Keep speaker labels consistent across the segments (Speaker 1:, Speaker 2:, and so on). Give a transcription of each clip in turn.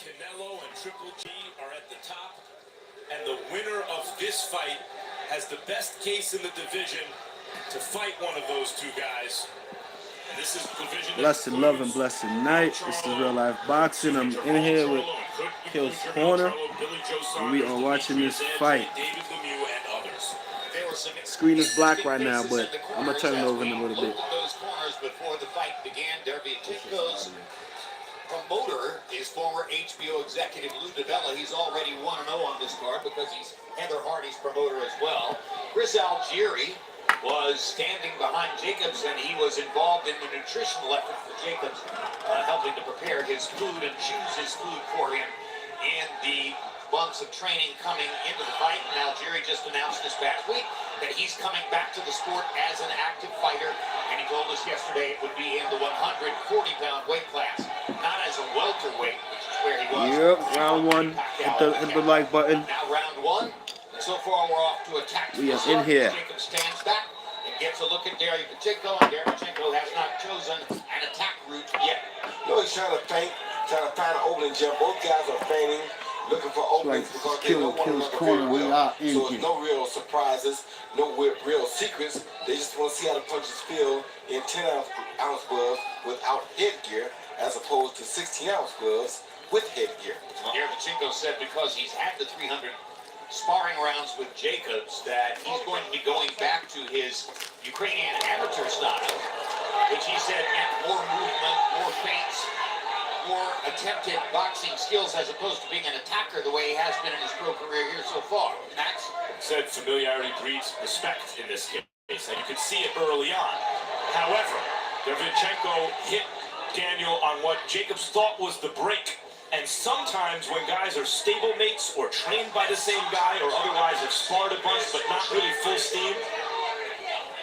Speaker 1: Canelo and Triple G are at the top, and the winner of this fight has the best case in the division to fight one of those two guys. And this is division.
Speaker 2: Blessed love and blessed night. This is Real Life Boxing. I'm in here with Kill's Corner, and we are watching this fight. Screen is black right now, but I'm gonna turn it over in a little bit.
Speaker 3: Those corners before the fight began. Derevyanchenko's promoter is former HBO executive Lou DiBella. He's already 1-0 on this card because he's Heather Hardy's promoter as well. Sergiy was standing behind Jacobs, and he was involved in the nutritional effort for Jacobs, helping to prepare his food and choose his food for him in the months of training coming into the fight. Now, Sergiy just announced this past week that he's coming back to the sport as an active fighter, and he told us yesterday it would be in the 140-pound weight class, not as a welterweight, which is where he was.
Speaker 2: Yep, round one. Hit the like button.
Speaker 3: Now round one. And so far, we're off to a tactical.
Speaker 2: We are in here.
Speaker 3: Jacob stands back and gets a look at Derevyanchenko, and Derevyanchenko has not chosen an attack route yet.
Speaker 4: You know, he's trying to find an opening, Jim. Both guys are feigning, looking for openings because they know one another very well. So there's no real surprises, no real secrets. They just want to see how the punches feel in 10-ounce gloves without headgear, as opposed to 16-ounce gloves with headgear.
Speaker 3: Derevyanchenko said because he's had the 300 sparring rounds with Jacobs that he's going to be going back to his Ukrainian amateur style, which he said meant more movement, more feints, more attempted boxing skills as opposed to being an attacker the way he has been in his pro career here so far. Max?
Speaker 1: Said familiarity breeds respect in this case, and you could see it early on. However, Derevyanchenko hit Daniel on what Jacobs thought was the break. And sometimes when guys are stablemates or trained by the same guy or otherwise have sparred a bunch but not really full steam,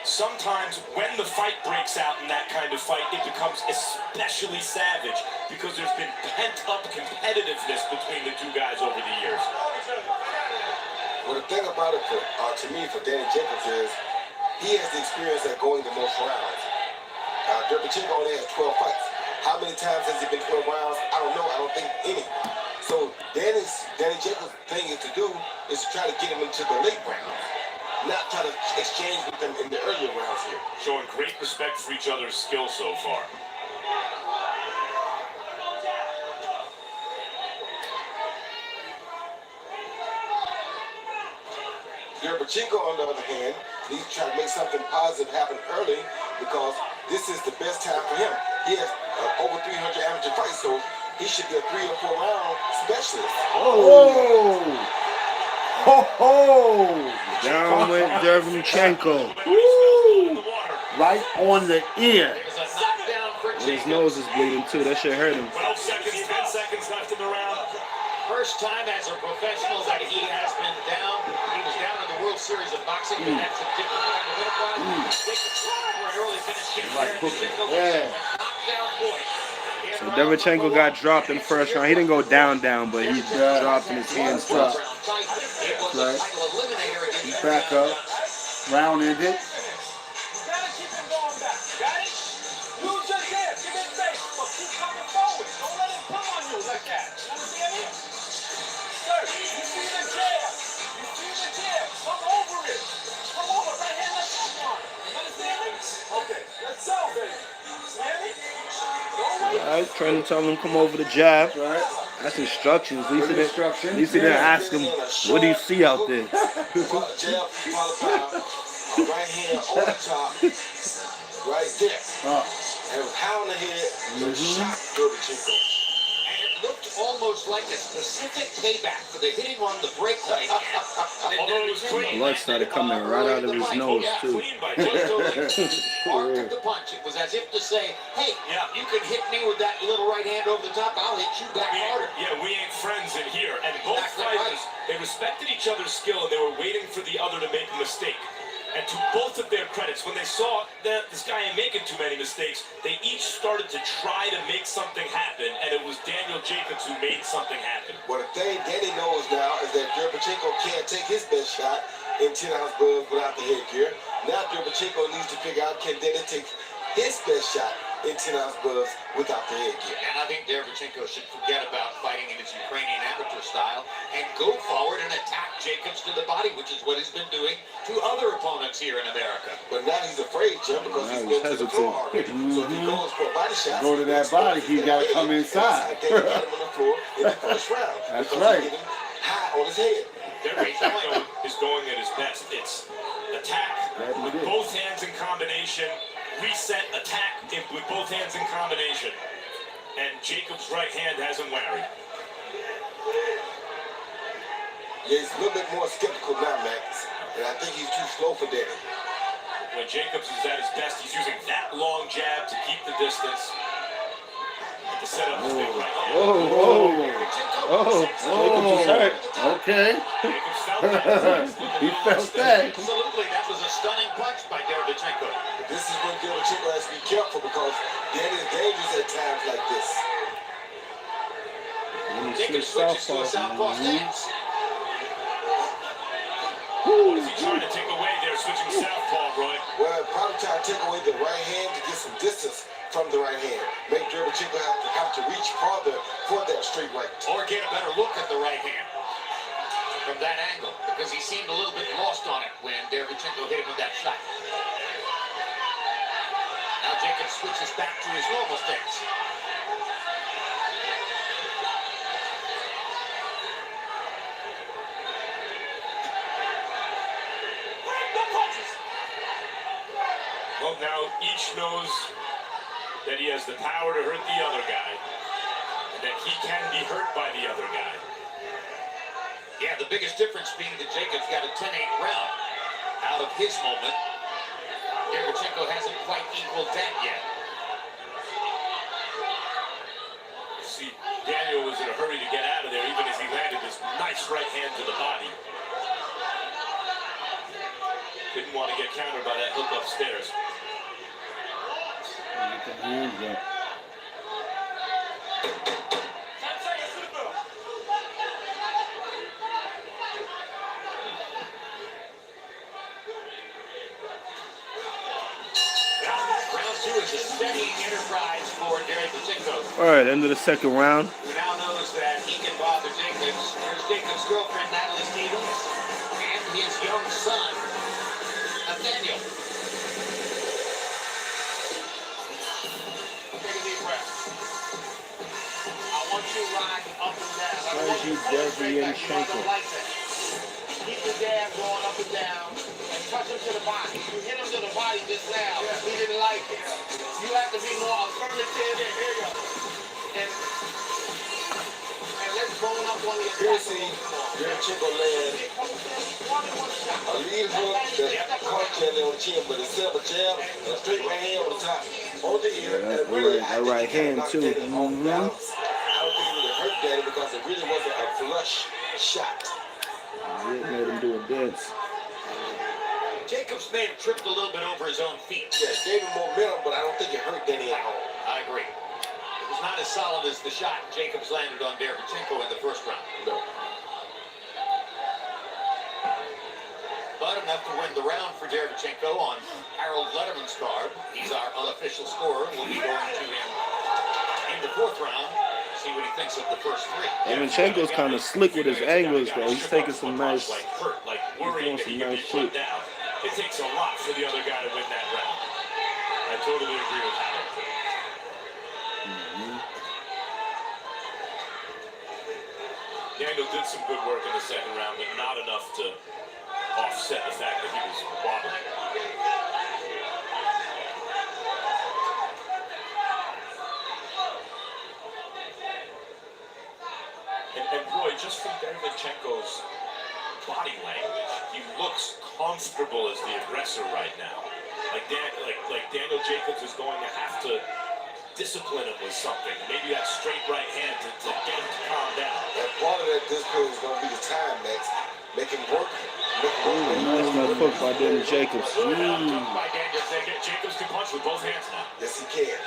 Speaker 1: sometimes when the fight breaks out in that kind of fight, it becomes especially savage because there's been pent-up competitiveness between the two guys over the years.
Speaker 4: Well, the thing about it, to me, for Danny Jacobs is he has the experience at going the most rounds. Derevyanchenko only has 12 fights. How many times has he been 12 rounds? I don't know. I don't think any. So Danny Jacobs' thing is to try to get him into the late rounds, not try to exchange with them in the earlier rounds here.
Speaker 1: Showing great respect for each other's skill so far.
Speaker 4: Derevyanchenko, on the other hand, needs to try to make something positive happen early because this is the best time for him. He has over 300 amateur fights, so he should be a 3 or 4 round specialist.
Speaker 2: Oh! Ho ho! Down with Derevyanchenko. Woo! Right on the ear. His nose is bleeding too. That shit hurt him.
Speaker 1: 12 seconds, 10 seconds left in the round.
Speaker 3: First time as a professional that he has been down. He was down in the World Series of Boxing, but that's a different kind of enterprise.
Speaker 2: Yeah. So Derevyanchenko got dropped in the first round. He didn't go down, but he dropped in his hands.
Speaker 5: Right. He's back up. Round ended.
Speaker 2: Alright, trainer telling him come over the jab.
Speaker 5: Right.
Speaker 2: That's instructions. At least he didn't ask him, what do you see out there?
Speaker 4: Jab followed by a right hand over the top, right there. And a pound the head, shot Derevyanchenko.
Speaker 3: And it looked almost like a specific payback for the hitting on the break right hand.
Speaker 2: Blood started coming right out of his nose, too.
Speaker 3: Marked the punch. It was as if to say, hey, you can hit me with that little right hand over the top, I'll hit you back harder.
Speaker 1: Yeah, we ain't friends in here. And both fighters, they respected each other's skill, and they were waiting for the other to make a mistake. And to both of their credits, when they saw that this guy ain't making too many mistakes, they each started to try to make something happen, and it was Daniel Jacobs who made something happen.
Speaker 4: Well, the thing Danny knows now is that Derevyanchenko can't take his best shot in 10-ounce gloves without the headgear. Now Derevyanchenko needs to figure out, can Danny take his best shot in 10 ounce gloves without the headgear.
Speaker 3: And I think Derevyanchenko should forget about fighting in his Ukrainian amateur style and go forward and attack Jacobs to the body, which is what he's been doing to other opponents here in America.
Speaker 4: But now he's afraid, Jim, because he's been to the floor already. So if he goes for a body shot,
Speaker 5: Go to that body, he got to come inside.
Speaker 4: They got him on the floor in the first round.
Speaker 5: That's
Speaker 4: because
Speaker 5: right.
Speaker 4: he hit him high on his head.
Speaker 1: Derevyanchenko is going at his best. It's attack with both hands in combination, reset, attack with both hands in combination. And Jacobs' right hand has him wary.
Speaker 4: Yeah, he's a little bit more skeptical now, Max. And I think he's too slow for Danny.
Speaker 1: When Jacobs is at his best, he's using that long jab to keep the distance. To set up his big right hand.
Speaker 5: Jacobs is hurt. Okay.
Speaker 1: Jacobs felt that.
Speaker 5: He felt that.
Speaker 3: Absolutely, that was a stunning punch by Derevyanchenko.
Speaker 4: This is when Derevyanchenko has to be careful because Danny is dangerous at times like this.
Speaker 3: Jacobs switches to a southpaw stance.
Speaker 1: What is he trying to take away there, switching southpaw, Roy?
Speaker 4: Well, probably trying to take away the right hand to get some distance from the right hand. Make Derevyanchenko have to reach farther for that straight right.
Speaker 3: Or get a better look at the right hand from that angle, because he seemed a little bit lost on it when Derevyanchenko hit him with that shot. Now Jacobs switches back to his normal stance.
Speaker 1: Well, now each knows that he has the power to hurt the other guy, and that he can be hurt by the other guy.
Speaker 3: Yeah, the biggest difference being that Jacobs got a 10-8 round out of his moment. Derevyanchenko hasn't quite equaled that yet.
Speaker 1: See, Daniel was in a hurry to get out of there, even as he landed this nice right hand to the body. Didn't want to get countered by that hook upstairs.
Speaker 5: Get the hands up.
Speaker 3: Round two is a steady enterprise for Derevyanchenko.
Speaker 2: All right, end of the second round.
Speaker 3: Who now knows that he can bother Jacobs. Here's Jacobs' girlfriend, Natalie Stevens, and his young son, Nathaniel. Take a deep breath. I want you riding up and down.
Speaker 2: Sergiy Derevyanchenko.
Speaker 3: Keep the jab going up and down and touch him to the body. You hit him to the body just now. He didn't like it. You have to be more affirmative. And let's bone up on the
Speaker 4: Here see Derevyanchenko land a lead hook that caught Kelly on the chin, but instead of a jab and a straight right hand on the top, on the ear,
Speaker 2: Yeah,
Speaker 4: and really, I
Speaker 2: that
Speaker 4: think
Speaker 2: right
Speaker 4: he kinda
Speaker 2: hand,
Speaker 4: knocked
Speaker 2: too.
Speaker 4: Danny off balance. I don't think it would have hurt Danny because it really wasn't a flush shot.
Speaker 2: It made him do a dance.
Speaker 3: Jacobs may have tripped a little bit over his own feet.
Speaker 4: Yeah, it gave him momentum, but I don't think it hurt Danny at all.
Speaker 3: I agree. It was not as solid as the shot Jacobs landed on Derevyanchenko in the first round.
Speaker 4: No.
Speaker 3: But enough to win the round for Derevyanchenko on Harold Letterman's card. He's our unofficial scorer. We'll be going to him in the fourth round. See what he thinks of the first three.
Speaker 2: Derevyanchenko's kind of slick with his angles, though. He's taking some nice.
Speaker 1: Like hurt, like worrying that he
Speaker 2: some
Speaker 1: could be
Speaker 2: nice
Speaker 1: put
Speaker 2: shit.
Speaker 1: down. It takes a lot for the other guy to win that round. I totally agree with Howard. Daniel did some good work in the second round, but not enough to offset the fact that he was wobbling. And Roy, just from Derevyanchenko's body language, he looks comfortable as the aggressor right now. Like Daniel Jacobs is going to have to discipline him with something. Maybe that straight right hand to get him to calm down.
Speaker 4: And part of that discipline is going to be the time, Max. Make him work.
Speaker 2: Nice left hook by Danny Jacobs.
Speaker 1: Good outcome by Daniel Jacobs. Jacobs can punch with both hands now.
Speaker 4: Yes, he can.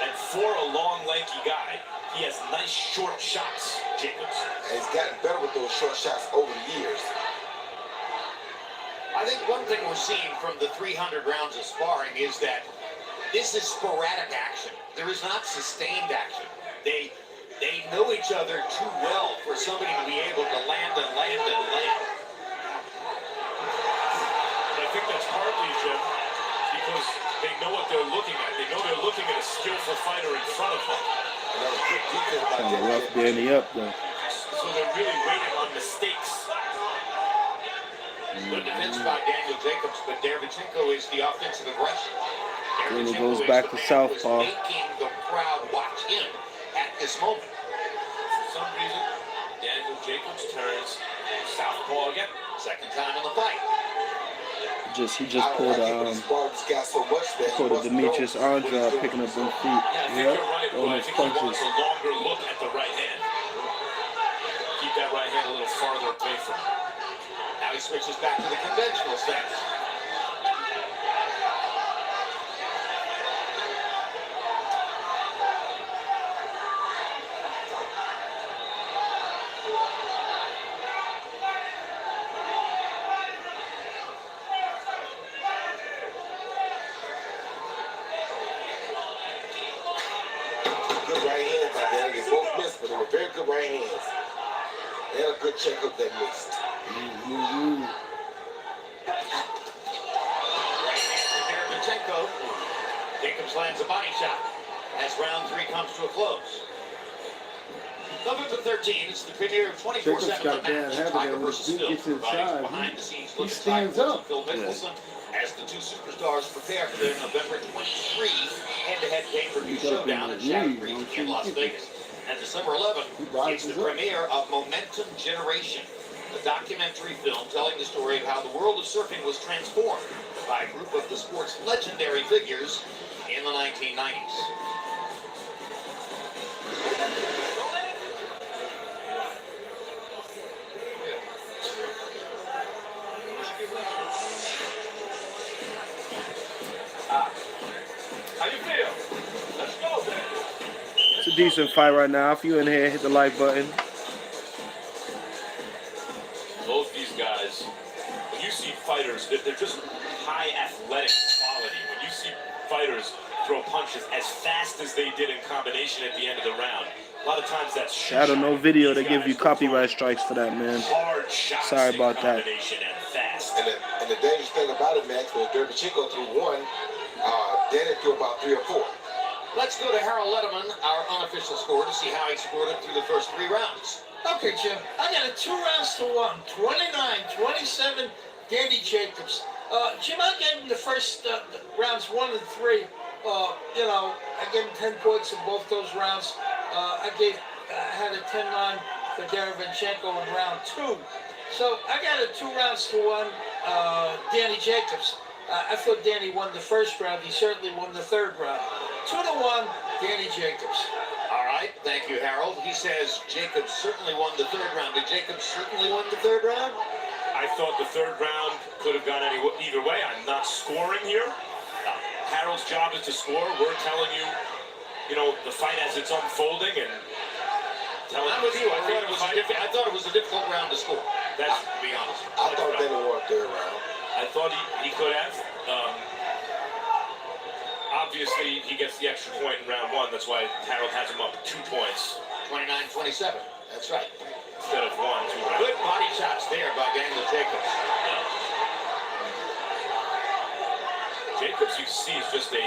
Speaker 1: And for a long, lanky guy, he has nice short shots, Jacobs.
Speaker 4: And he's gotten better with those short shots over the years.
Speaker 3: I think one thing we're seeing from the 300 rounds of sparring is that this is sporadic action. There is not sustained action. They know each other too well for somebody to be able to land and land and land.
Speaker 1: I think that's partly, Jim, because they know what they're looking at. They know they're looking at a skillful fighter in front of them.
Speaker 4: Another quick defense by
Speaker 2: Trying to rough Danny up though.
Speaker 1: So they're really waiting on mistakes.
Speaker 3: Good defense by Daniel Jacobs, but Derevyanchenko is the offensive aggression.
Speaker 2: Danny
Speaker 3: Derevyanchenko
Speaker 2: goes
Speaker 3: is
Speaker 2: back
Speaker 3: the
Speaker 2: to
Speaker 3: man
Speaker 2: southpaw.
Speaker 3: who is making the crowd watch him at this moment.
Speaker 1: For some reason, Daniel Jacobs turns southpaw again.
Speaker 3: Second time in the fight.
Speaker 2: He just pulled Demetrius Andrade picking up them feet.
Speaker 1: Yeah, I think you're right,
Speaker 2: throwing
Speaker 1: Boy. I
Speaker 2: his
Speaker 1: think he wants
Speaker 2: punches.
Speaker 1: a longer look at the right hand. Keep that right hand a little farther away from him.
Speaker 3: Now he switches back to the conventional stance.
Speaker 4: Good right hands out there. They both missed, but they were very good right hands. They had a good checkup that missed.
Speaker 3: Right hand from Derevyanchenko. Jacobs lands a body shot as round 3 comes to a close. November 13th, it's the premiere of 24/7
Speaker 5: Jacobs got
Speaker 3: The
Speaker 5: bad
Speaker 3: Match.
Speaker 5: habit
Speaker 3: Tiger
Speaker 5: that when
Speaker 3: versus
Speaker 5: he
Speaker 3: Phil,
Speaker 5: gets inside,
Speaker 3: providing behind-the-scenes
Speaker 5: he
Speaker 3: look at
Speaker 5: stands
Speaker 3: Tiger
Speaker 5: up.
Speaker 3: Phil Mickelson as the two superstars prepare for their November 23 head-to-head pay-per-view
Speaker 5: He's up in
Speaker 3: showdown
Speaker 5: the
Speaker 3: at Shattuck
Speaker 5: league,
Speaker 3: Creek
Speaker 5: don't
Speaker 3: in
Speaker 5: you?
Speaker 3: Las Vegas. And December 11th,
Speaker 5: He
Speaker 3: it's
Speaker 5: rises
Speaker 3: the
Speaker 5: up.
Speaker 3: premiere of Momentum Generation, a documentary film telling the story of how the world of surfing was transformed by a group of the sport's legendary figures in the 1990s.
Speaker 1: How you feel? Let's go, baby.
Speaker 2: It's a decent fight right now. If you in here, hit the like button.
Speaker 1: Both these guys, when you see fighters, they're just high athletic quality. When you see fighters throw punches as fast as they did in combination at the end of the round, a lot of times that's
Speaker 2: Shadow, no video. They give you copyright strikes for that, man.
Speaker 1: hard shots
Speaker 2: Sorry
Speaker 1: in
Speaker 2: about that.
Speaker 1: combination and fast.
Speaker 4: And the dangerous thing about it, Max, was Derevyanchenko threw one, Danny threw about 3 or 4.
Speaker 3: Let's go to Harold Letterman, our unofficial score, to see how he scored it through the first 3 rounds.
Speaker 6: Okay, Jim. I got it 2 rounds to 1. 29-27, Danny Jacobs. Jim, I gave him the first rounds 1 and 3. I gave him 10 points in both those rounds. I had a 10-9 for Derevyanchenko in round 2. So I got it 2 rounds to 1, Danny Jacobs. I thought Danny won the first round. He certainly won the 3rd round. 2-1, Danny Jacobs.
Speaker 3: All right, thank you, Harold. He says Jacobs certainly won the 3rd round. Did Jacobs certainly win the 3rd round?
Speaker 1: I thought the 3rd round could have gone either way. I'm not scoring here. Harold's job is to score. We're telling you, the fight as it's unfolding and telling
Speaker 3: I'm with you. I thought it was a difficult round to score.
Speaker 1: That's
Speaker 3: To be honest.
Speaker 4: I thought Danny won 3rd round.
Speaker 1: I thought he could have. Obviously, he gets the extra point in round 1. That's why Harold has him up 2 points
Speaker 3: 29-27. That's right.
Speaker 1: instead of 1, 2 rounds.
Speaker 3: Good body shots there by Daniel Jacobs.
Speaker 1: Jacobs, you see, is just a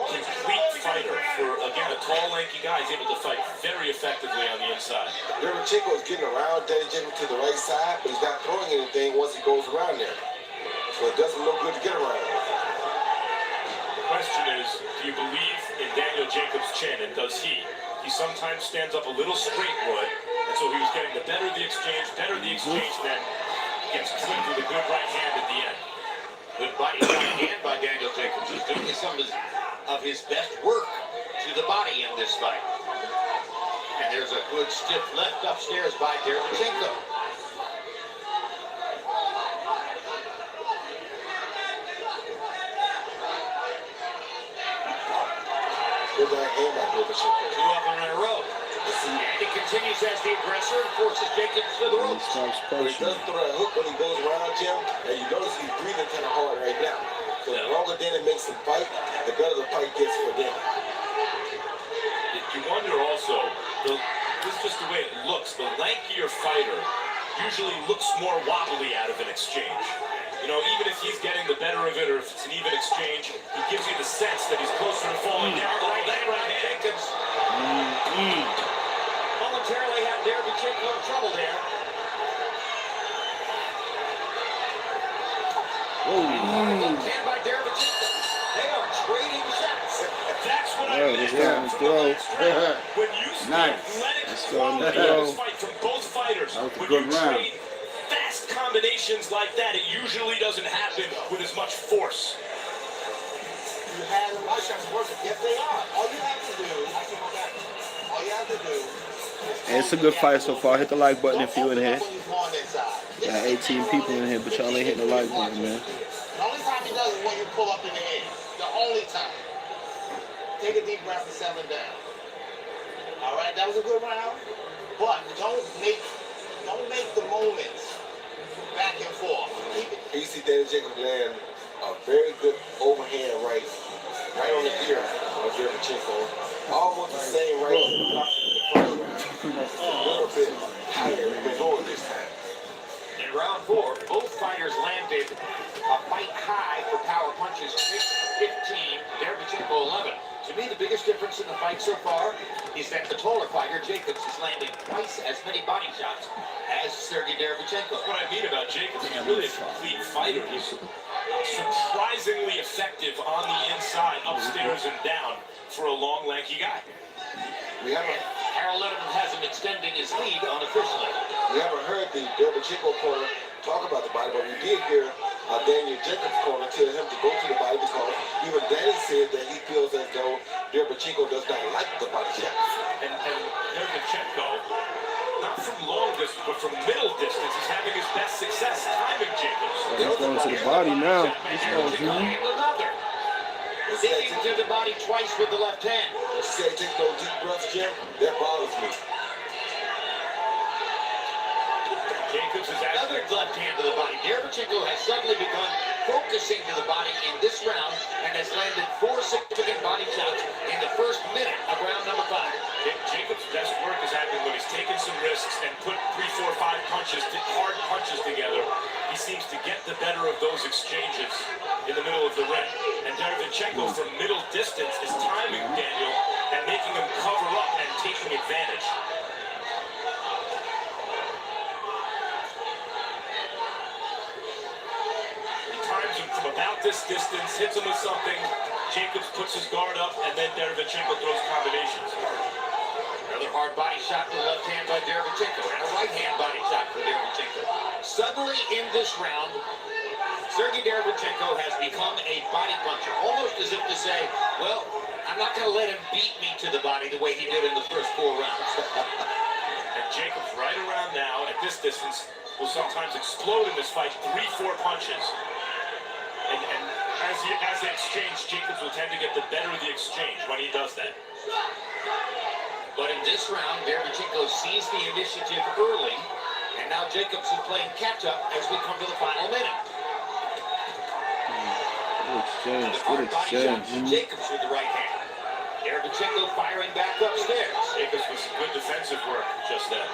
Speaker 1: complete fighter. For, again, a tall, lanky guy, he's able to fight very effectively on the inside.
Speaker 4: Derevyanchenko is getting around Danny Jacobs to the right side, but he's not throwing anything once he goes around there. So it doesn't look good to get around.
Speaker 1: The question is, do you believe in Daniel Jacobs' chin, and does he? He sometimes stands up a little straight wood, and so he was getting the better the exchange, then gets cleaned with a good right hand at the end.
Speaker 3: Good body shot again by Daniel Jacobs. He's doing some of his best work to the body in this fight. And there's a good stiff left upstairs by Derevyanchenko.
Speaker 4: Good right hand by Derevyanchenko.
Speaker 3: 2 of them in a row. And he continues as the aggressor and forces Jacobs to the
Speaker 2: He
Speaker 3: ropes.
Speaker 2: stops
Speaker 4: But he
Speaker 2: pushing.
Speaker 4: does throw that hook when he goes around, Jim, and you notice he's breathing kind of hard right now. Because the longer Danny makes him fight, the better the fight gets for Danny.
Speaker 1: You wonder also, this is just the way it looks. The lankier fighter usually looks more wobbly out of an exchange. You know, even if he's getting the better of it or if it's an even exchange, he gives you the sense that he's closer to falling down.
Speaker 3: Right hand, Jacobs. Momentarily had Derevyanchenko in trouble there. Left hand by Derevyanchenko. They are trading shots.
Speaker 1: That's what I meant
Speaker 2: this
Speaker 1: from the last round. When you see
Speaker 5: Nice.
Speaker 1: athletic
Speaker 2: Let's go on the
Speaker 1: quality in
Speaker 2: throw.
Speaker 1: this fight from both fighters,
Speaker 5: That was a
Speaker 1: when
Speaker 5: good
Speaker 1: you
Speaker 5: round.
Speaker 1: trade fast combinations like that, it usually doesn't happen with as much force.
Speaker 3: You had a lot of shots working. Yes, they are. All you have to do
Speaker 2: Hey, it's a good fight so far. Hit the like button if you in here.
Speaker 3: when you go on that side.
Speaker 2: Got 18 people in here, but y'all ain't hitting the like button, man.
Speaker 3: The only time he does is when you pull up in the air. The only time. Take a deep breath and settle it down. All right, that was a good round. But don't make the moments back and forth. Keep it.
Speaker 4: You see Danny Jacobs land a very good overhand right on the ear of Derevyanchenko. Almost the same right as the first round. A little bit higher and lower this time.
Speaker 3: In round 4, both fighters landed a fight high for power punches. 15, Derevyanchenko 11. To me, the biggest difference in the fight so far is that the taller fighter, Jacobs, is landing twice as many body shots as Sergiy Derevyanchenko.
Speaker 1: What I mean about Jacob, he's really a complete fighter. He's surprisingly effective on the inside, upstairs and down for a long, lanky guy.
Speaker 4: We haven't
Speaker 3: Harold Letterman has him extending his lead unofficially.
Speaker 4: heard the Derevyanchenko corner talk about the body, but we did hear Daniel Jacobs' corner tell him to go to the body because even Danny said that he feels as though Derevyanchenko does not like the body shots.
Speaker 1: And Derevyanchenko, not from long distance, but from middle distance, is having his best success timing Jacobs.
Speaker 2: He's going to the body now. He's going to
Speaker 3: Another. Digging to the body twice with the left hand.
Speaker 4: You say take no deep breaths, Jim? That bothers me.
Speaker 1: Jacobs is
Speaker 3: Another left hand to the body. Derevyanchenko has suddenly begun focusing to the body in this round and has landed 4 significant body shots in the first minute of round number 5.
Speaker 1: Jacobs' best work is happening when he's taken some risks and put 3, 4, 5 punches, hard punches together. He seems to get the better of those exchanges in the middle of the ring. And Derevyanchenko from middle distance is timing Daniel and making him cover up and taking advantage. He times him from about this distance, hits him with something. Jacobs puts his guard up, and then Derevyanchenko throws combinations.
Speaker 3: Another hard body shot to the left hand by Derevyanchenko and a right hand body shot for Derevyanchenko. Suddenly in this round, Sergiy Derevyanchenko has become a body puncher, almost as if to say, well, I'm not going to let him beat me to the body the way he did in the first 4 rounds.
Speaker 1: And Jacobs right around now, at this distance, will sometimes explode in this fight, 3, 4 punches. And as they exchange, Jacobs will tend to get the better of the exchange when he does that.
Speaker 3: But in this round, Derevyanchenko seized the initiative early, and now Jacobs is playing catch-up as we come to the final minute.
Speaker 2: Good exchange.
Speaker 3: The
Speaker 2: Good
Speaker 3: hard body shot
Speaker 2: exchange.
Speaker 3: from Jacobs with the right hand. Derevyanchenko firing back upstairs.
Speaker 1: Jacobs with some good defensive work just then.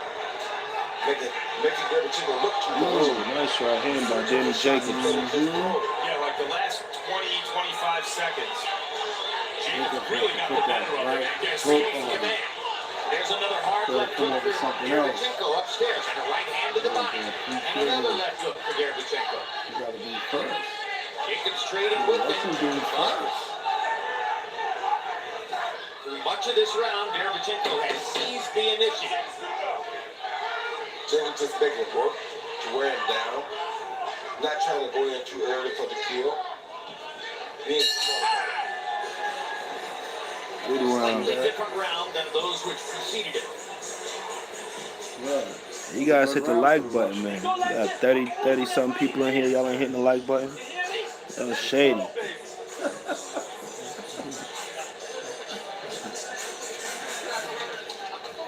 Speaker 4: Making Derevyanchenko look too
Speaker 2: Oh,
Speaker 4: good.
Speaker 2: nice right hand by Danny Jacobs.
Speaker 1: Yeah, like the last 20, 25 seconds, Jacobs really got the better of him. Yes, he was the man.
Speaker 3: There's another hard left hook for Derevyanchenko upstairs, and a right hand to the body. And another left hook for Derevyanchenko.
Speaker 5: You gotta be first.
Speaker 3: Jacobs trading with
Speaker 5: That's him doing
Speaker 3: him.
Speaker 5: first.
Speaker 3: Through much of this round, Derevyanchenko has seized the initiative.
Speaker 4: Jacobs just making it work to wear him down. Not trying to go in too early for the kill. Being smart.
Speaker 2: Good round.
Speaker 3: Slightly different round than those which preceded it.
Speaker 5: Yeah.
Speaker 2: You guys hit the like button, man. We got 30 something people in here. Y'all ain't hitting the like button. That was shady.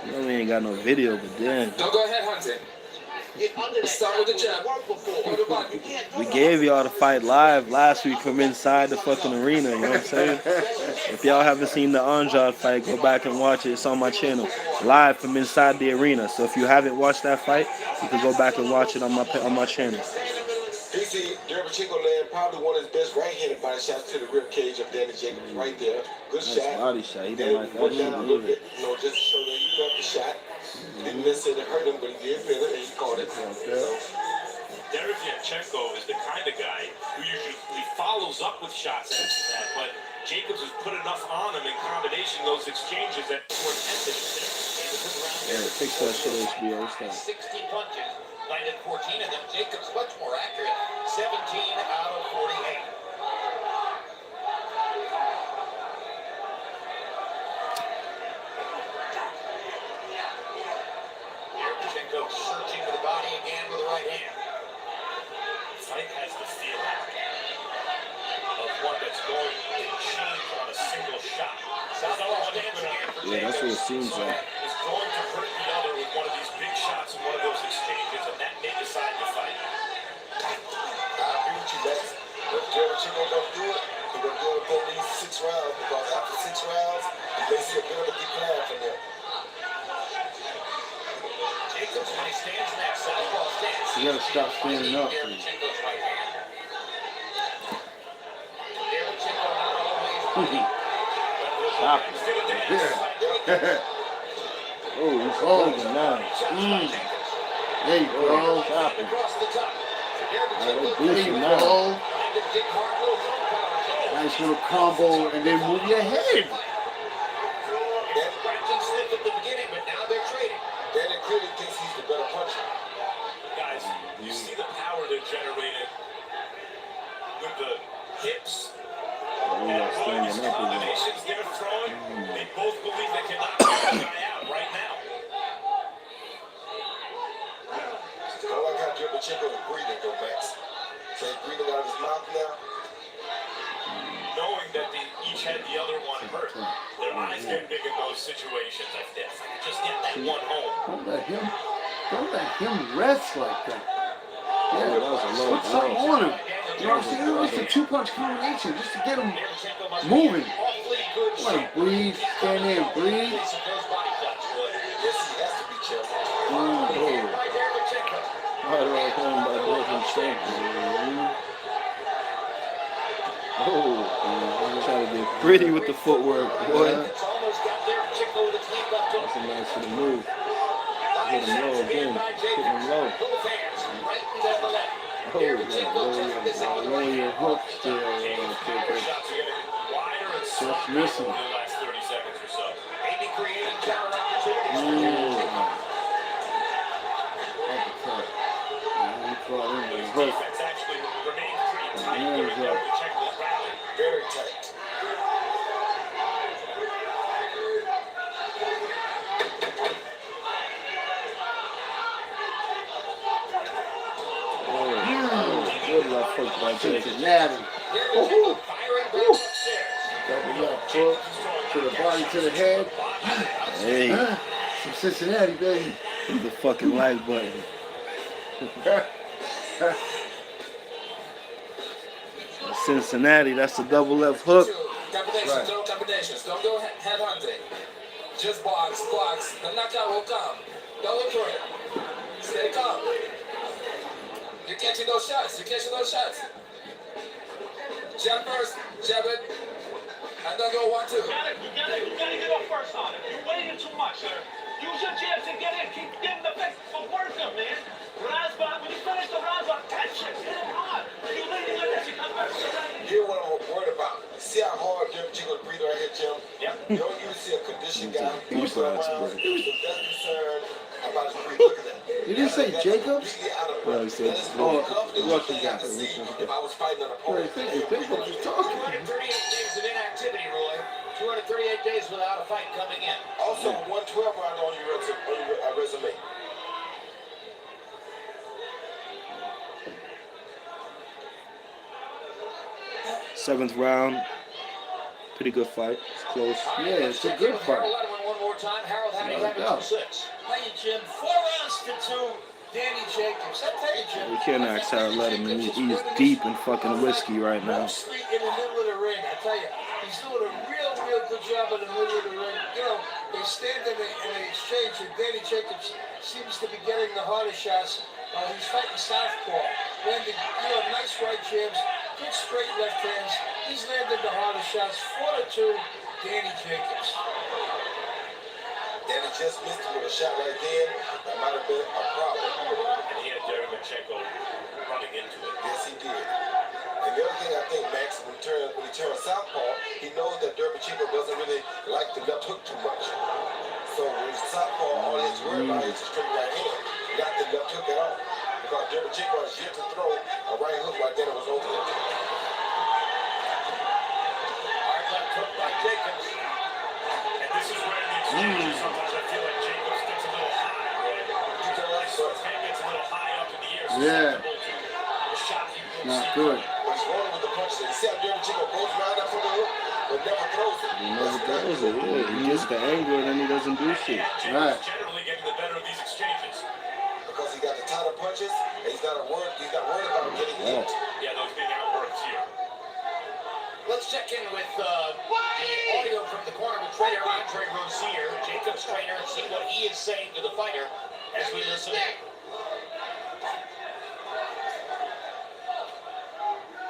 Speaker 2: We ain't got no video, but then
Speaker 3: No, go ahead, Hunter.
Speaker 6: get under that
Speaker 7: Start with the
Speaker 6: tackle
Speaker 7: jab.
Speaker 6: and work before.
Speaker 7: What about
Speaker 6: You can't do
Speaker 2: We
Speaker 6: it.
Speaker 2: gave y'all the fight live last week from inside the fucking arena, you know what I'm saying? If y'all haven't seen the Andrade fight, go back and watch it. It's on my channel, live from inside the arena. So if you haven't watched that fight, you can go back and watch it on my channel.
Speaker 4: You see, Derevyanchenko landed probably one of his best right-handed body shots to the rib cage of Danny Jacobs right there. Good
Speaker 5: Nice
Speaker 4: shot.
Speaker 5: body shot. He
Speaker 4: Then
Speaker 5: didn't like that
Speaker 4: went
Speaker 5: shit
Speaker 4: down a little
Speaker 5: either.
Speaker 4: bit, just to show that he felt the shot. Didn't necessarily hurt him, but he did feel it and he caught it. So,
Speaker 1: Derevyanchenko is the kind of guy who usually follows up with shots after that, but Jacobs has put enough on him in combination, those exchanges that were intended there.
Speaker 2: Yeah, fix that shit, HBO. Stop.
Speaker 3: 60 punches, landed 14 of them. Jacobs much more accurate, 17 out of 48. Derevyanchenko searching for the body again with the right hand.
Speaker 1: Fight has the feeling of one that's going to change on a single shot.
Speaker 3: Southpaw stands again for
Speaker 5: Yeah, that's what it
Speaker 3: Jacobs.
Speaker 5: seems like.
Speaker 1: Is going to hurt the other with one of these big shots and one of those exchanges, and that may decide the fight.
Speaker 4: I agree with you, Lex. But if Derevyanchenko don't do it, he's going to do it for these 6 rounds because after 6 rounds, you may see a bit of a decline from there.
Speaker 3: Jacobs, when he stands in that southpaw stance,
Speaker 5: You gotta stop standing up.
Speaker 3: Derevyanchenko's right hand. Derevyanchenko not always
Speaker 5: Stop it. Oh, he's holding now.
Speaker 2: There you go.
Speaker 5: Stop it.
Speaker 3: across the top.
Speaker 5: They're
Speaker 3: Derevyanchenko
Speaker 5: boosting now.
Speaker 2: Oh,
Speaker 3: landed a big hard little thumb power.
Speaker 2: nice little combo, and then move your head.
Speaker 3: Scratching slip at the beginning, but now they're trading.
Speaker 4: Danny clearly thinks he's the better puncher.
Speaker 1: Guys, you see the power they're generating with the hips
Speaker 5: Oh,
Speaker 1: and
Speaker 5: yeah,
Speaker 1: all
Speaker 5: standing
Speaker 1: these
Speaker 5: up again.
Speaker 1: combinations they're throwing. They both believe they can knock the guy out right now.
Speaker 4: I like how Derevyanchenko is breathing, though, Max. So he's breathing out of his mouth now.
Speaker 1: Knowing that they each had the other one hurt, their eyes get big in those situations. If I could just get that one home.
Speaker 2: Don't let him rest like that.
Speaker 5: Oh, that was a low
Speaker 2: Put something
Speaker 5: blow.
Speaker 2: on him. You know what I'm saying? It's a 2-punch combination just to get him
Speaker 3: Derevyanchenko must
Speaker 2: moving.
Speaker 3: be awfully good
Speaker 2: Let him
Speaker 3: shape.
Speaker 2: breathe, stand there and breathe.
Speaker 3: Those body shots, Roy.
Speaker 4: Yes, he has to be careful.
Speaker 3: Hand by Derevyanchenko.
Speaker 5: Right right home by Derevyanchenko. Oh,
Speaker 2: Try to get pretty with the footwork, boy.
Speaker 3: It's almost got Derevyanchenko with a clean left hook.
Speaker 5: that's a nice little move. Hit him low again. Hit him low.
Speaker 3: Both hands, right and down the left.
Speaker 5: Oh, yeah,
Speaker 3: Derevyanchenko taking this out with the
Speaker 2: Lower
Speaker 3: right
Speaker 2: your
Speaker 3: hand.
Speaker 2: hooks there.
Speaker 1: Power shots are getting wider and sloppier
Speaker 2: missing.
Speaker 1: over the last 30 seconds or so.
Speaker 3: Maybe creating counter opportunities for
Speaker 2: Uppercut.
Speaker 3: Derevyanchenko.
Speaker 2: He caught him with
Speaker 1: His
Speaker 2: a hook.
Speaker 1: defense actually remained pretty tight
Speaker 2: Yeah,
Speaker 1: during
Speaker 2: yeah.
Speaker 1: Derevyanchenko's rally.
Speaker 4: Very tight.
Speaker 5: Good left hook by Jacobs.
Speaker 2: Cincinnati.
Speaker 3: Derevyanchenko firing back upstairs.
Speaker 2: Double up hook to the body, to the head. Hey, Huh? Some Cincinnati, baby. hit the fucking like button. Cincinnati, that's the double left hook.
Speaker 7: Combinations,
Speaker 2: Right.
Speaker 7: no combinations. Don't go head hunting. Just box. The knockout will come. Don't look for it. Stay calm. You're catching those shots. Jab first, jab it, and then go 1-2.
Speaker 8: You gotta get up first on it. You're waiting too much, sir. Use your jab to get in. Keep getting the face, but work him, man. Razbat, when you finish the Razbat, catch it. Hit him hard. You're leading like this. You come back to the
Speaker 4: Here's what I'm worried about. See how hard Derevyanchenko breathe right here, Jim?
Speaker 1: Yep.
Speaker 4: You don't usually see a conditioned guy
Speaker 2: He's
Speaker 4: who's around
Speaker 2: a-
Speaker 4: with that concern about his breathing. Look at that.
Speaker 2: Did he say Jacobs?
Speaker 5: No, he said
Speaker 2: Russian guy.
Speaker 4: If I was fighting an
Speaker 2: What do you
Speaker 4: opponent.
Speaker 2: think? You think what you're talking?
Speaker 3: 238 days of inactivity, Roy. 238 days without a fight coming in.
Speaker 4: Also, 112 round on your resume.
Speaker 2: Seventh round. Pretty good fight. It's close. Yeah, it's a good fight.
Speaker 3: Harold Letterman one more time. Harold, how many
Speaker 2: No
Speaker 3: have it?
Speaker 2: doubt.
Speaker 3: 2-6.
Speaker 6: Thank you, Jim. 4 rounds to 2. Danny Jacobs. I tell you, Jim.
Speaker 5: We can't ask how to let him in. He's deep in fucking whiskey right now.
Speaker 6: Mostly in the middle of the ring. I tell you, he's doing a real good job in the middle of the ring. You know, they stand in an exchange, and Danny Jacobs seems to be getting the harder shots. He's fighting southpaw, landing, nice right jabs, good straight left hands. He's landed the harder shots. 4-2, Danny Jacobs.
Speaker 4: Danny just missed him with a shot right there. That might have been a problem.
Speaker 1: And he had Derevyanchenko running into it.
Speaker 4: Yes, he did. And the other thing I think, Max, when he turns southpaw, he knows that Derevyanchenko doesn't really like the left hook too much. So when he's southpaw, all he has to worry about is a straight right hand, not the left hook at all. Because Derevyanchenko has yet to throw a right hook like that was over there.
Speaker 3: Hard left hook by Jacobs.
Speaker 1: And this is where the exchanges, sometimes I feel like Jacobs gets a little high, right? His head gets a little high up in the air.
Speaker 2: Yeah.
Speaker 1: The shot he will
Speaker 2: Not
Speaker 1: see.
Speaker 2: good.
Speaker 4: But he's rolling with the punches. And you see how Derevyanchenko goes right up for the hook, but never throws it.
Speaker 5: He never throws it. Yeah, he gets the angle and then he doesn't do shit.
Speaker 1: Jacobs
Speaker 2: Right.
Speaker 1: generally getting the better of these exchanges.
Speaker 4: Because he got the tighter punches, and he's not worried about getting hit.
Speaker 1: Yeah, those being outworked here.
Speaker 3: Let's check in with the audio from the corner with trainer Andre Rozier, Jacobs' trainer, and see what he is saying to the fighter as we listen in.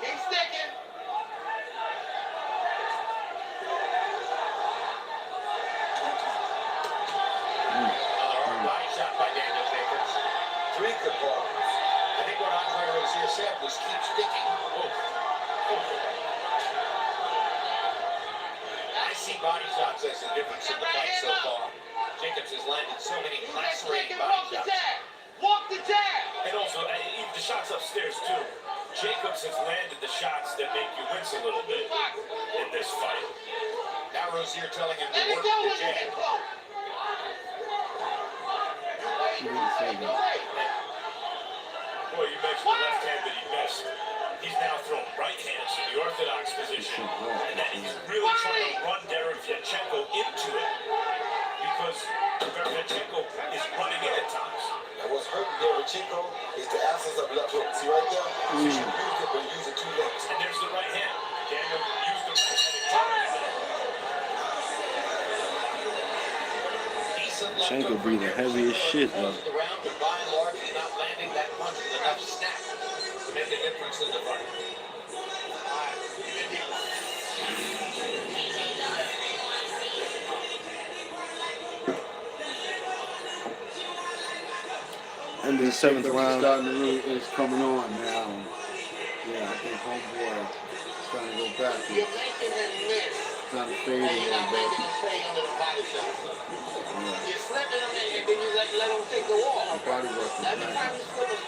Speaker 8: Keep sticking.
Speaker 3: Another hard body shot by Daniel Jacobs.
Speaker 4: 3 good balls.
Speaker 3: I think what Andre Rozier said was keep sticking. I see body shots as the difference in the fight so far. Jacobs has landed so many lacerating body shots.
Speaker 8: Walk the tag.
Speaker 1: And also, even the shots upstairs, too. Jacobs has landed the shots that make you wince a little bit in this fight.
Speaker 3: Now Rozier telling him to
Speaker 8: Let me
Speaker 3: work
Speaker 8: go
Speaker 3: the
Speaker 8: when you get
Speaker 3: jab.
Speaker 8: close.
Speaker 1: Boy, you mentioned the left hand that he missed. He's now throwing right hands in the orthodox position. And then he's really trying to run Derevyanchenko into it. Because Derevyanchenko is running in at times.
Speaker 4: And what's hurting Derevyanchenko is the absence of left hook. See right there? You should use it, but use it too late.
Speaker 1: And there's the right hand. Daniel used the right hand.
Speaker 5: Shenko breathing heavy as shit, though.
Speaker 3: The round, but by and large, he's not landing that punch with enough snap to make a difference in the fight.
Speaker 5: And then 7th round.
Speaker 2: Starting to really is coming on now. Yeah, I think homeboy is trying to go back.
Speaker 8: You're making him miss.
Speaker 2: Trying to fade
Speaker 8: And
Speaker 2: a
Speaker 8: you're
Speaker 2: little
Speaker 8: not
Speaker 2: bit.
Speaker 8: making him pay under the body shot.
Speaker 2: Yeah.
Speaker 8: You're slipping him and then you let him take the wall.
Speaker 2: Body working.
Speaker 8: Every time you slip him,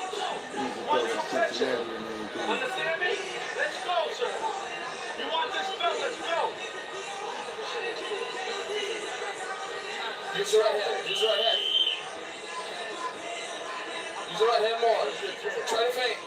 Speaker 2: He's a throw to Cincinnati and everything.
Speaker 8: understand me? Let's go, sir. You want this belt? Let's go.
Speaker 7: Use your right hand. Use your right hand. Use your right hand more. Try to feint.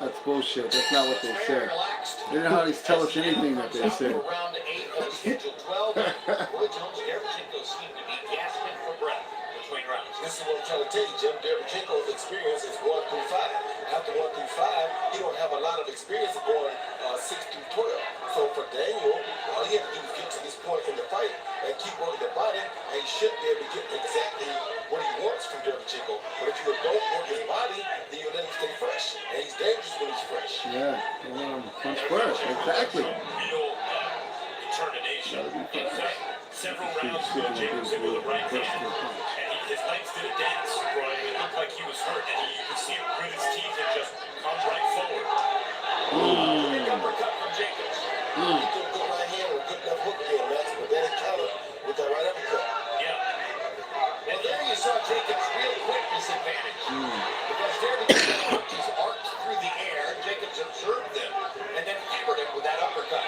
Speaker 2: That's bullshit. That's not what they
Speaker 3: Very
Speaker 2: said.
Speaker 3: relaxed.
Speaker 2: They didn't hardly tell us anything that they said.
Speaker 3: For round 8 of schedule 12, Roy Jones, Derevyanchenko seem to be gasping for breath between rounds.
Speaker 4: This is what I'm trying to tell you, Jim. Derevyanchenko's experience is 1 through 5. After 1 through 5, he don't have a lot of experience of going 6 through 12. So for Daniel, all he had to do was get to this point in the fight and keep working the body, and he should be able to get exactly what he wants from Derevyanchenko. But if you don't work his body, then you let him stay fresh. And he's dangerous when he's fresh.
Speaker 2: Yeah, punch first, exactly.
Speaker 1: Real determination. In fact, several rounds ago, Jacobs hit with a right hand, and his legs did a dance, Roy. It looked like he was hurt, and you could see him grit his teeth and just come right forward.
Speaker 3: Big uppercut from Jacobs.
Speaker 4: He did a good right hand with a good left hook there, Max, but then he countered with that right uppercut.
Speaker 3: Yeah. And there you saw Jacobs' real quickness advantage. Because Derevyanchenko punches arced through the air. Jacobs observed them and then hammered him with that uppercut.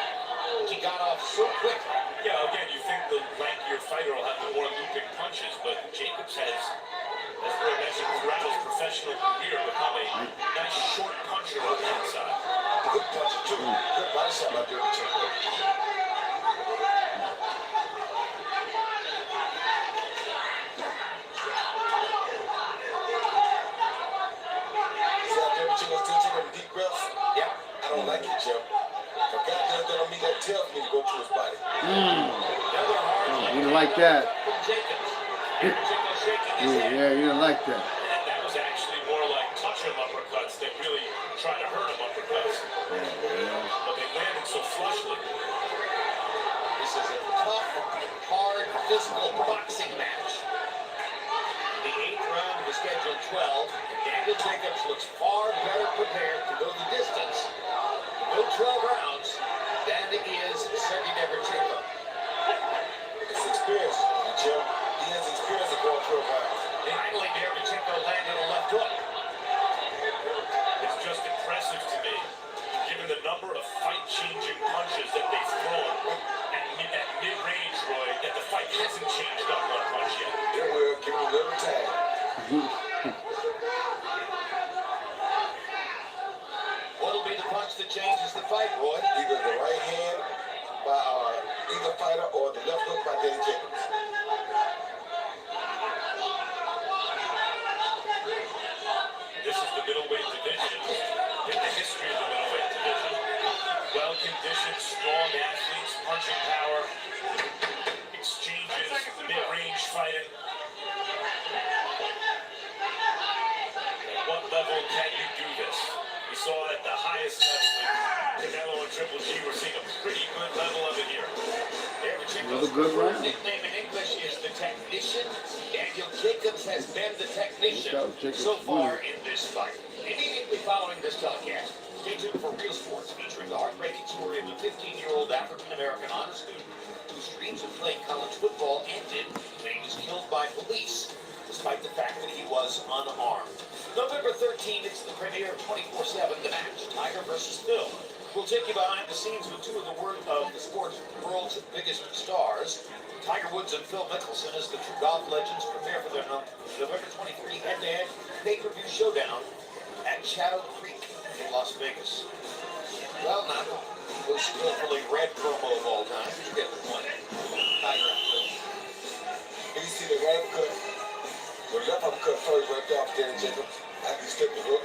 Speaker 3: He got off so quick.
Speaker 1: Yeah, again, you think the lankier fighter will have the more looping punches, but Jacobs has, as Roy mentioned, throughout his professional career, become a nice short puncher on the inside.
Speaker 4: Good puncher, too. Good body shot by Derevyanchenko.
Speaker 2: didn't like that.
Speaker 3: From Jacobs. Derevyanchenko shaking his head.
Speaker 2: Yeah, you didn't like that.
Speaker 1: And that was actually more like touch him uppercuts than really try to hurt him uppercuts. But they landed so flushly.
Speaker 3: This is a tough, hard, physical boxing match. The 8th round of the scheduled 12. Daniel Jacobs looks far better prepared to go the distance. Go 12 rounds than is Sergiy Derevyanchenko.
Speaker 4: It's experience, Jim. He has experience of going 12 rounds.
Speaker 3: Finally, Derevyanchenko landed a left hook.
Speaker 1: It's just impressive to me, given the number of fight-changing punches that they've thrown at mid-range, Roy, that the fight hasn't changed on one punch yet.
Speaker 4: They will give him a little time.
Speaker 3: What'll be the punch that changes the fight, Roy?
Speaker 4: Either the right hand by either fighter or the left hook by Danny Jacobs.
Speaker 1: This is the middleweight division, in the history of the middleweight division. Well-conditioned, strong athletes, punching power, exchanges, mid-range fighting. At what level can you do this? We saw at the highest level with Canelo and Triple G. We're seeing a pretty good level of it here.
Speaker 3: Derevyanchenko's
Speaker 2: good round.
Speaker 3: nickname in English is the Technician. Daniel Jacobs has been the technician so far in this fight. Immediately following this telecast, stay tuned for Real Sports, featuring the heartbreaking story of a 15-year-old African-American honor student whose dreams of playing college football ended when he was killed by police, despite the fact that he was unarmed. November 13th, it's the premiere of 24/7, The Match, Tiger versus Phil. We'll take you behind the scenes with two of the sport's world's biggest stars, Tiger Woods and Phil Mickelson, as the two golf legends prepare for their November 23 head-to-head pay-per-view showdown at Shadow Creek in Las Vegas. Well, not the most skillfully read promo of all time. You get the point. Tiger and Phil.
Speaker 4: You see the right uppercut, the left uppercut first right there off Danny Jacobs. After he stepped the hook.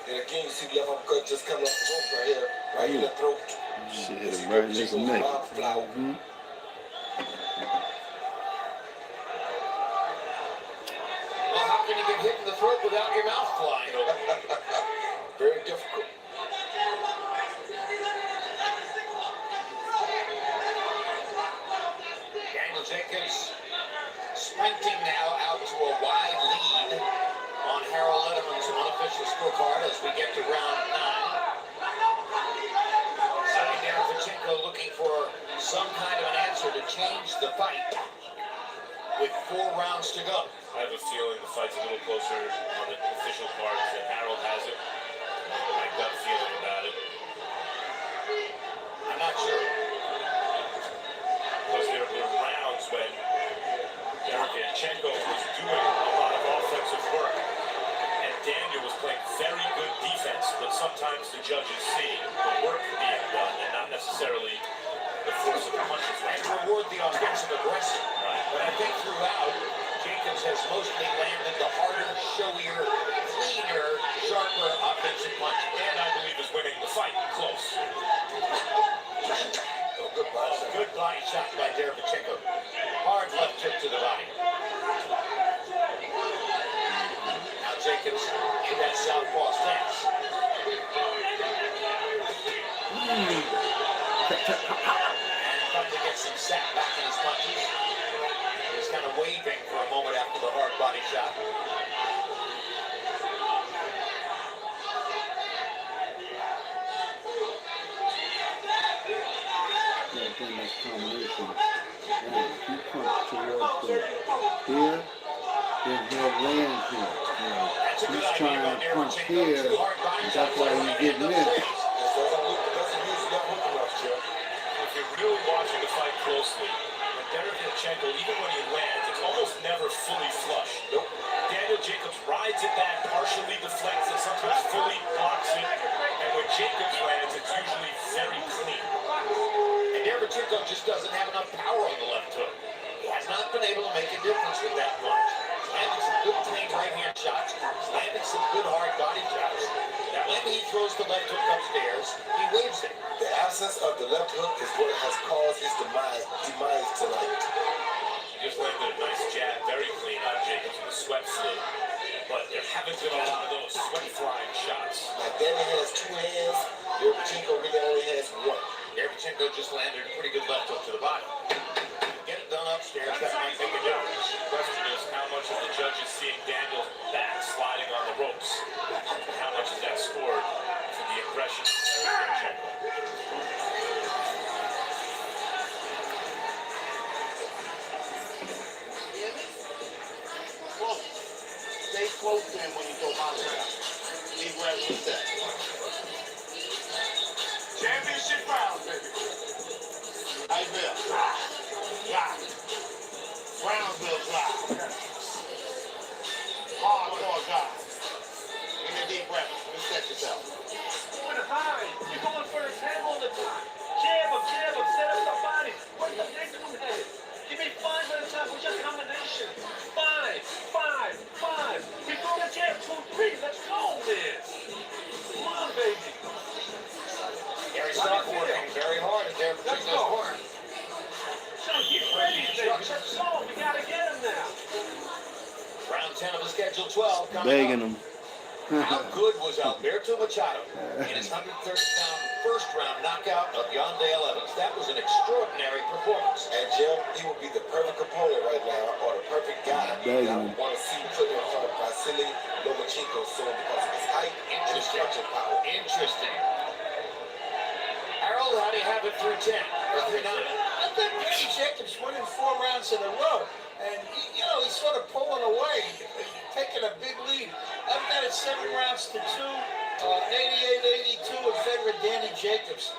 Speaker 4: And again, you see the left uppercut just coming off the rope right here, right in the throat.
Speaker 2: Shit hit him right in his neck.
Speaker 3: Well, how can you get hit in the throat without your mouth flying open?
Speaker 4: Very difficult.
Speaker 3: Daniel Jacobs sprinting now out to a wide lead on Harold Letterman's unofficial scorecard as we get to round 9. Sergiy Derevyanchenko looking for some kind of an answer to change the fight with 4 rounds to go.
Speaker 1: I have a feeling the fight's a little closer on the official cards than Harold has it. My gut feeling about it.
Speaker 3: I'm not sure.
Speaker 1: Because there were rounds when Derevyanchenko was doing a lot of offensive work, and Daniel was playing very good defense, but sometimes the judges see the work being done and not necessarily the force of the punches.
Speaker 3: And reward the offensive aggression.
Speaker 1: Right.
Speaker 3: But I think throughout, Jacobs has mostly landed the harder, showier, cleaner, sharper offensive punch.
Speaker 1: And I believe is winning the fight close.
Speaker 4: Oh, good body shot.
Speaker 3: Good body shot by Derevyanchenko. Hard left hook to the body. Now Jacobs in that southpaw stance. And finally gets some sap back in his punches. He's kind of waving for a moment after the hard body shot.
Speaker 2: This combination. He punched towards the here, then he'll land here.
Speaker 3: That's a good
Speaker 2: He's
Speaker 3: idea
Speaker 2: trying
Speaker 3: by
Speaker 2: to punch
Speaker 3: Derevyanchenko.
Speaker 2: here,
Speaker 3: 2 hard body
Speaker 2: and
Speaker 3: shots.
Speaker 2: that's why he's getting missed.
Speaker 4: Doesn't use left hook enough, Chip.
Speaker 1: If you're really watching the fight closely, when Derevyanchenko, even when he lands, it's almost never fully flush.
Speaker 4: Nope.
Speaker 1: Daniel Jacobs rides it back, partially deflects it, sometimes fully blocks it, and when Jacobs lands, it's usually very clean.
Speaker 3: And Derevyanchenko just doesn't have enough power on the left hook. He has not been able to make a difference with that punch. He's landed some good clean right hand shots. He's landed some good hard body shots. Now when he throws the left hook upstairs, he waves it.
Speaker 4: The absence of the left hook is what has caused his demise tonight.
Speaker 1: haven't been a lot of those sweat flying shots.
Speaker 4: Like Danny has two hands, Derevyanchenko really only has one.
Speaker 3: Derevyanchenko just landed a pretty good left hook to the body. Get it done upstairs, that might make a difference.
Speaker 1: The question is, how much of the judges seeing Daniel's back sliding on the ropes? How much is that scored for the aggression of Derevyanchenko?
Speaker 3: Stay close to him when you go holler at him. See where he said. Championship round, baby. Isaiah. Drive. Brownsville drive. Hardcore drive. Take a deep breath. Reset yourself.
Speaker 8: With a high, you're going for his head all the time. Jab him, set up the body. What's the next one head? Give me 5 at a time with your combination. 5, 5, 5. You're going to jab 2, 3. Let's go, man. Come on, baby.
Speaker 3: Gary Stark working very hard in there.
Speaker 8: Let's go. So get ready, baby. Let's go. We got to get him now.
Speaker 3: Round 10 of the schedule 12 coming
Speaker 2: Begging
Speaker 3: up.
Speaker 2: him.
Speaker 3: How good was Alberto Machado in his 130-pound first round knockout of Yandel Evans? That was an extraordinary performance.
Speaker 4: And Jim, he would be the perfect opponent right now, or the perfect guy that I would want to see put in front of Vasily Lomachenko soon because of his height and his punching power.
Speaker 3: Interesting. Harold, how do you have it through 10 or through 9?
Speaker 6: I think Danny Jacobs winning 4 rounds in a row. And, he's sort of pulling away, taking a big lead. I've got it 7 rounds to 2, 88-82 in favor of Danny Jacobs.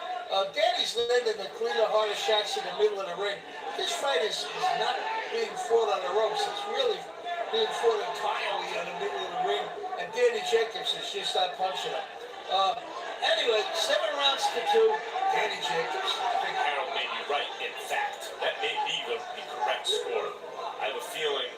Speaker 6: Danny's landing the cleaner, harder shots in the middle of the ring. This fight is not being fought on the ropes. It's really being fought entirely on the middle of the ring. And Danny Jacobs is just not punching him. Anyway, 7 rounds to 2, Danny Jacobs.
Speaker 1: I think Harold may be right, in fact. That may be the correct score. I have a feeling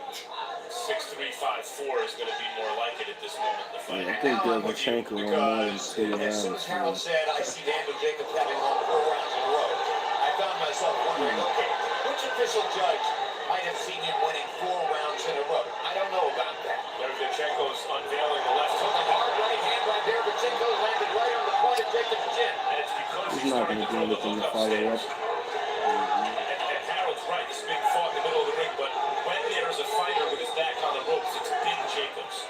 Speaker 1: 6-3, 5-4 is going to be more like it at this moment in the fight.
Speaker 2: Yeah, I think Derevyanchenko won more than 2
Speaker 3: As soon
Speaker 2: rounds.
Speaker 3: as Harold said, I see Daniel Jacobs having won 4 rounds in a row, I found myself wondering, okay, which official judge might have seen him winning 4 rounds in a row? I don't know about that.
Speaker 1: Derevyanchenko's unveiling the left hook.
Speaker 3: A hard right hand by Derevyanchenko landed right on the point of Jacobs' chin.
Speaker 1: And it's because
Speaker 2: He's not going to do anything to follow up.
Speaker 1: And Harold's right, this is being fought in the middle of the ring, but when there's a fighter with his back on the ropes, it's been Jacobs.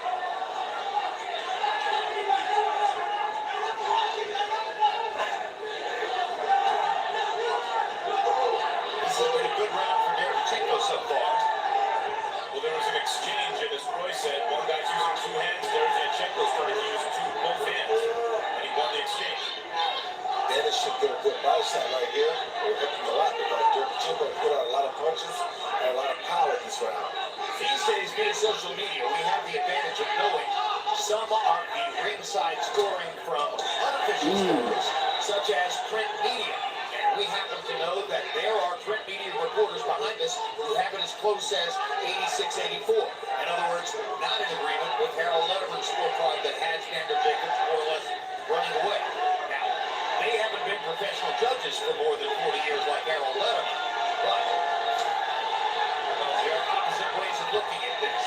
Speaker 3: This has been a good round for Derevyanchenko so far.
Speaker 1: Well, there was an exchange, and as Roy said, one guy's using 2 hands, Derevyanchenko started to use both hands, and he won the exchange.
Speaker 4: Dennis should get a good body shot right here. It would help him a lot because Derevyanchenko put out a lot of punches and a lot of power this round.
Speaker 3: These days, via social media, we have the advantage of knowing some of the ringside scoring from unofficial scores, such as print media. And we happen to know that there are print media reporters behind us who have it as close as 86-84. In other words, not in agreement with Harold Letterman's scorecard that has Daniel Jacobs more or less running away. Now, they haven't been professional judges for more than 40 years like Harold Letterman, but there are opposite ways of looking at this.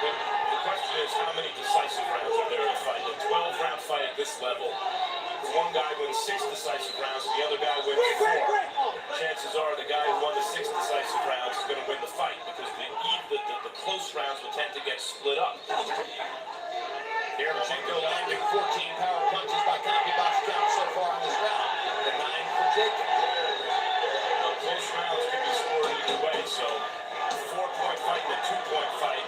Speaker 1: The question is, how many decisive rounds are there in a fight? A 12-round fight at this level. One guy wins 6 decisive rounds, the other guy wins 4. Chances are the guy who won the 6 decisive rounds is going to win the fight because the close rounds will tend to get split up.
Speaker 3: Derevyanchenko landing 14 power punches by CompuBox count so far in this round. The 9 for Jacobs.
Speaker 1: Close rounds can be scored either way, so a 4-point fight and a 2-point fight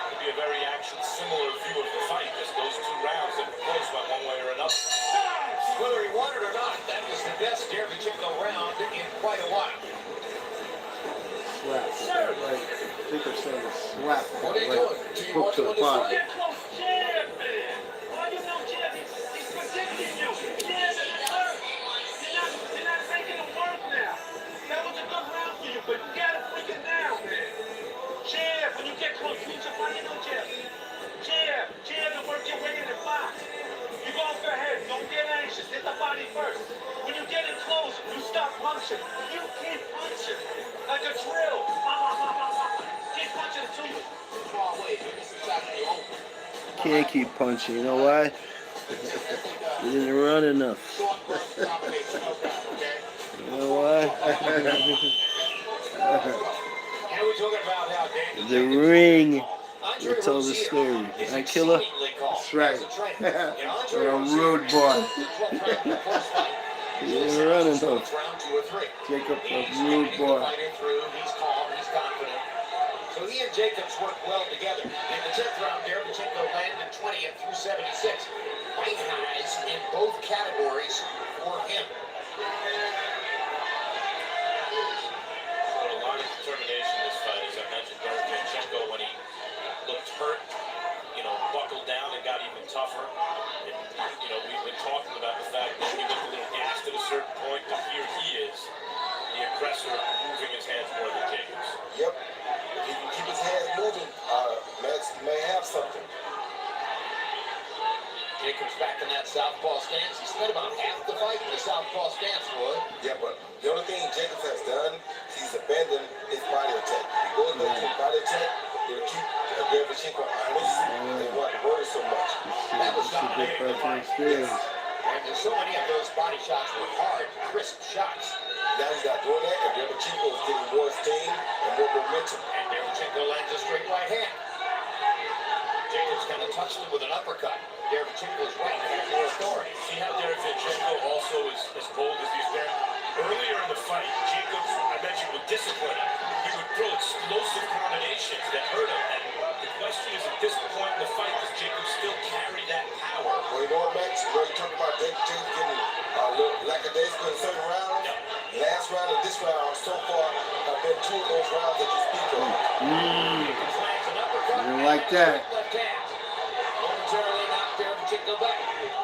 Speaker 1: could be a very similar view of the fight, just those 2 rounds that close went one way or another.
Speaker 3: Whether he won it or not, that was the best Derevyanchenko round in quite a while.
Speaker 2: Slap. Right. I think they're saying slap.
Speaker 3: What are you doing? Do you
Speaker 2: Hook
Speaker 3: want
Speaker 2: to
Speaker 3: to
Speaker 2: the
Speaker 3: win this
Speaker 2: body.
Speaker 3: fight?
Speaker 8: Get close, jab, man. Why you know jab? He's protecting you. Jab and hurt. You're not making him work now. That was a good round for you, but you gotta break it down, man. Jab, when you get close, reach up, why you know jab? Jab and work your way in the box. You go for head, don't get anxious, hit the body first. When you get in close, you stop punching. You keep punching. Like a drill. Keep punching until you
Speaker 3: Far away. This is shot in the
Speaker 2: can't keep punching. You know why? You didn't run enough. You know why? The ring will tell the story. Right, Killer? That's right. What a rude boy. You didn't run enough. Jacob, a rude boy.
Speaker 3: So he and Jacobs worked well together. In the 10th round, Derevyanchenko landed 20th through 76. Fight highs in both categories for him.
Speaker 1: Showed a lot of determination in this fight, as I mentioned. Derevyanchenko, when he looked hurt, buckled down and got even tougher. And, we've been talking about the fact that he looked a little gassed at a certain point, but here he is, the aggressor, moving his hands more than Jacobs.
Speaker 4: Yep. If he can keep his hands moving, Max may have something.
Speaker 3: Jacobs back in that southpaw stance. He spent about half the fight in the southpaw stance, Roy.
Speaker 4: Yeah, but the only thing Jacobs has done is he's abandoned his body attack. He goes back to his body attack, he'll keep Derevyanchenko honest. They want to worry so much.
Speaker 3: That was dominating the fight.
Speaker 2: Experience.
Speaker 3: And so many of those body shots were hard, crisp shots.
Speaker 4: Now he's not doing that, and Derevyanchenko is getting more steam and more momentum.
Speaker 3: And Derevyanchenko lands a straight right hand. Jacobs kind of touched him with an uppercut. Derevyanchenko's right had more authority.
Speaker 1: See how Derevyanchenko also is as bold as he's been? Earlier in the fight, Jacobs, I mentioned, with discipline, he would throw explosive combinations that hurt him. And the question is, at this point in the fight, does Jacobs still carry that power?
Speaker 4: Well, you know what, Max? You're talking about Jacobs getting a little lackadaisical in certain rounds.
Speaker 1: Yeah.
Speaker 4: Last round and this round so far have been two of those rounds that you speak of.
Speaker 3: Jacobs lands an uppercut.
Speaker 2: I didn't like that.
Speaker 3: Left hand. Momentarily knocked Derevyanchenko back.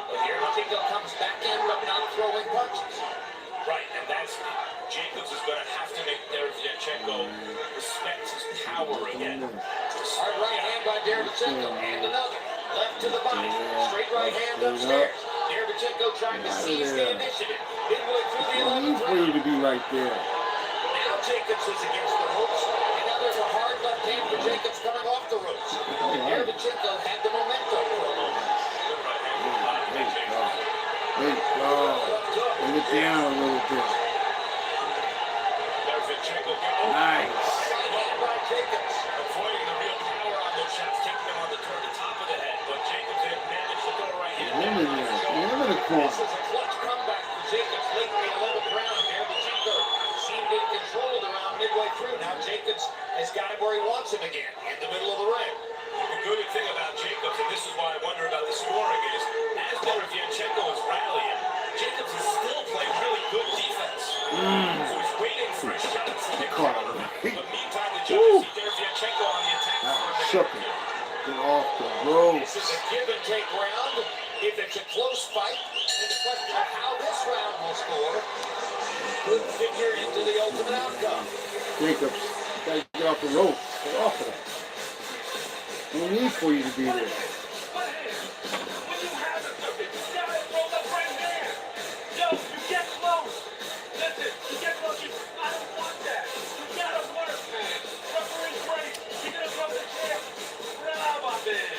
Speaker 3: But Derevyanchenko comes back in, but not throwing punches.
Speaker 1: Right, and that's Jacobs is going to have to make Derevyanchenko respect his power again.
Speaker 3: Hard right hand by Derevyanchenko, and another. Left to the body. Straight right hand upstairs. Derevyanchenko trying to seize the initiative. Midway through the
Speaker 2: No need
Speaker 3: 11th
Speaker 2: for you
Speaker 3: round.
Speaker 2: to be right there.
Speaker 3: Now Jacobs is against the ropes. And now there's a hard left hand for Jacobs coming off the ropes. And Derevyanchenko had the momentum for a moment.
Speaker 1: Good right hand from the bottom by Jacobs.
Speaker 2: Great job. Bring it down a little bit.
Speaker 1: Derevyanchenko
Speaker 2: Nice.
Speaker 3: Right hand by Jacobs.
Speaker 1: avoiding the real power on those shots, taking them on toward the top of the head, but Jacobs had managed to throw a right hand.
Speaker 2: Him in there. Him in the
Speaker 3: This
Speaker 2: corner.
Speaker 3: is a clutch comeback for Jacobs late in the 11th round. Derevyanchenko seemed in control of the round midway through. Now Jacobs has got him where he wants him again, in the middle of the ring.
Speaker 1: The good thing about Jacobs, and this is why I wonder about the scoring, is as Derevyanchenko is rallying, Jacobs is still playing really good defense. So he's waiting for his shots to get counter. But meantime, the judges see Derevyanchenko on the attack.
Speaker 2: Shook him. Get off the road.
Speaker 3: This is a give and take round. If it's a close fight, then the question of how this round will score could figure into the ultimate outcome.
Speaker 2: Jacobs, you gotta get off the rope. Get off of that. No need for you to be there.
Speaker 8: When you have it, you gotta roll up right there. Yo, you get close. Listen, you get close. I don't want that. You gotta work, man. Referee's ready. You're gonna throw the chair. Bravo, man.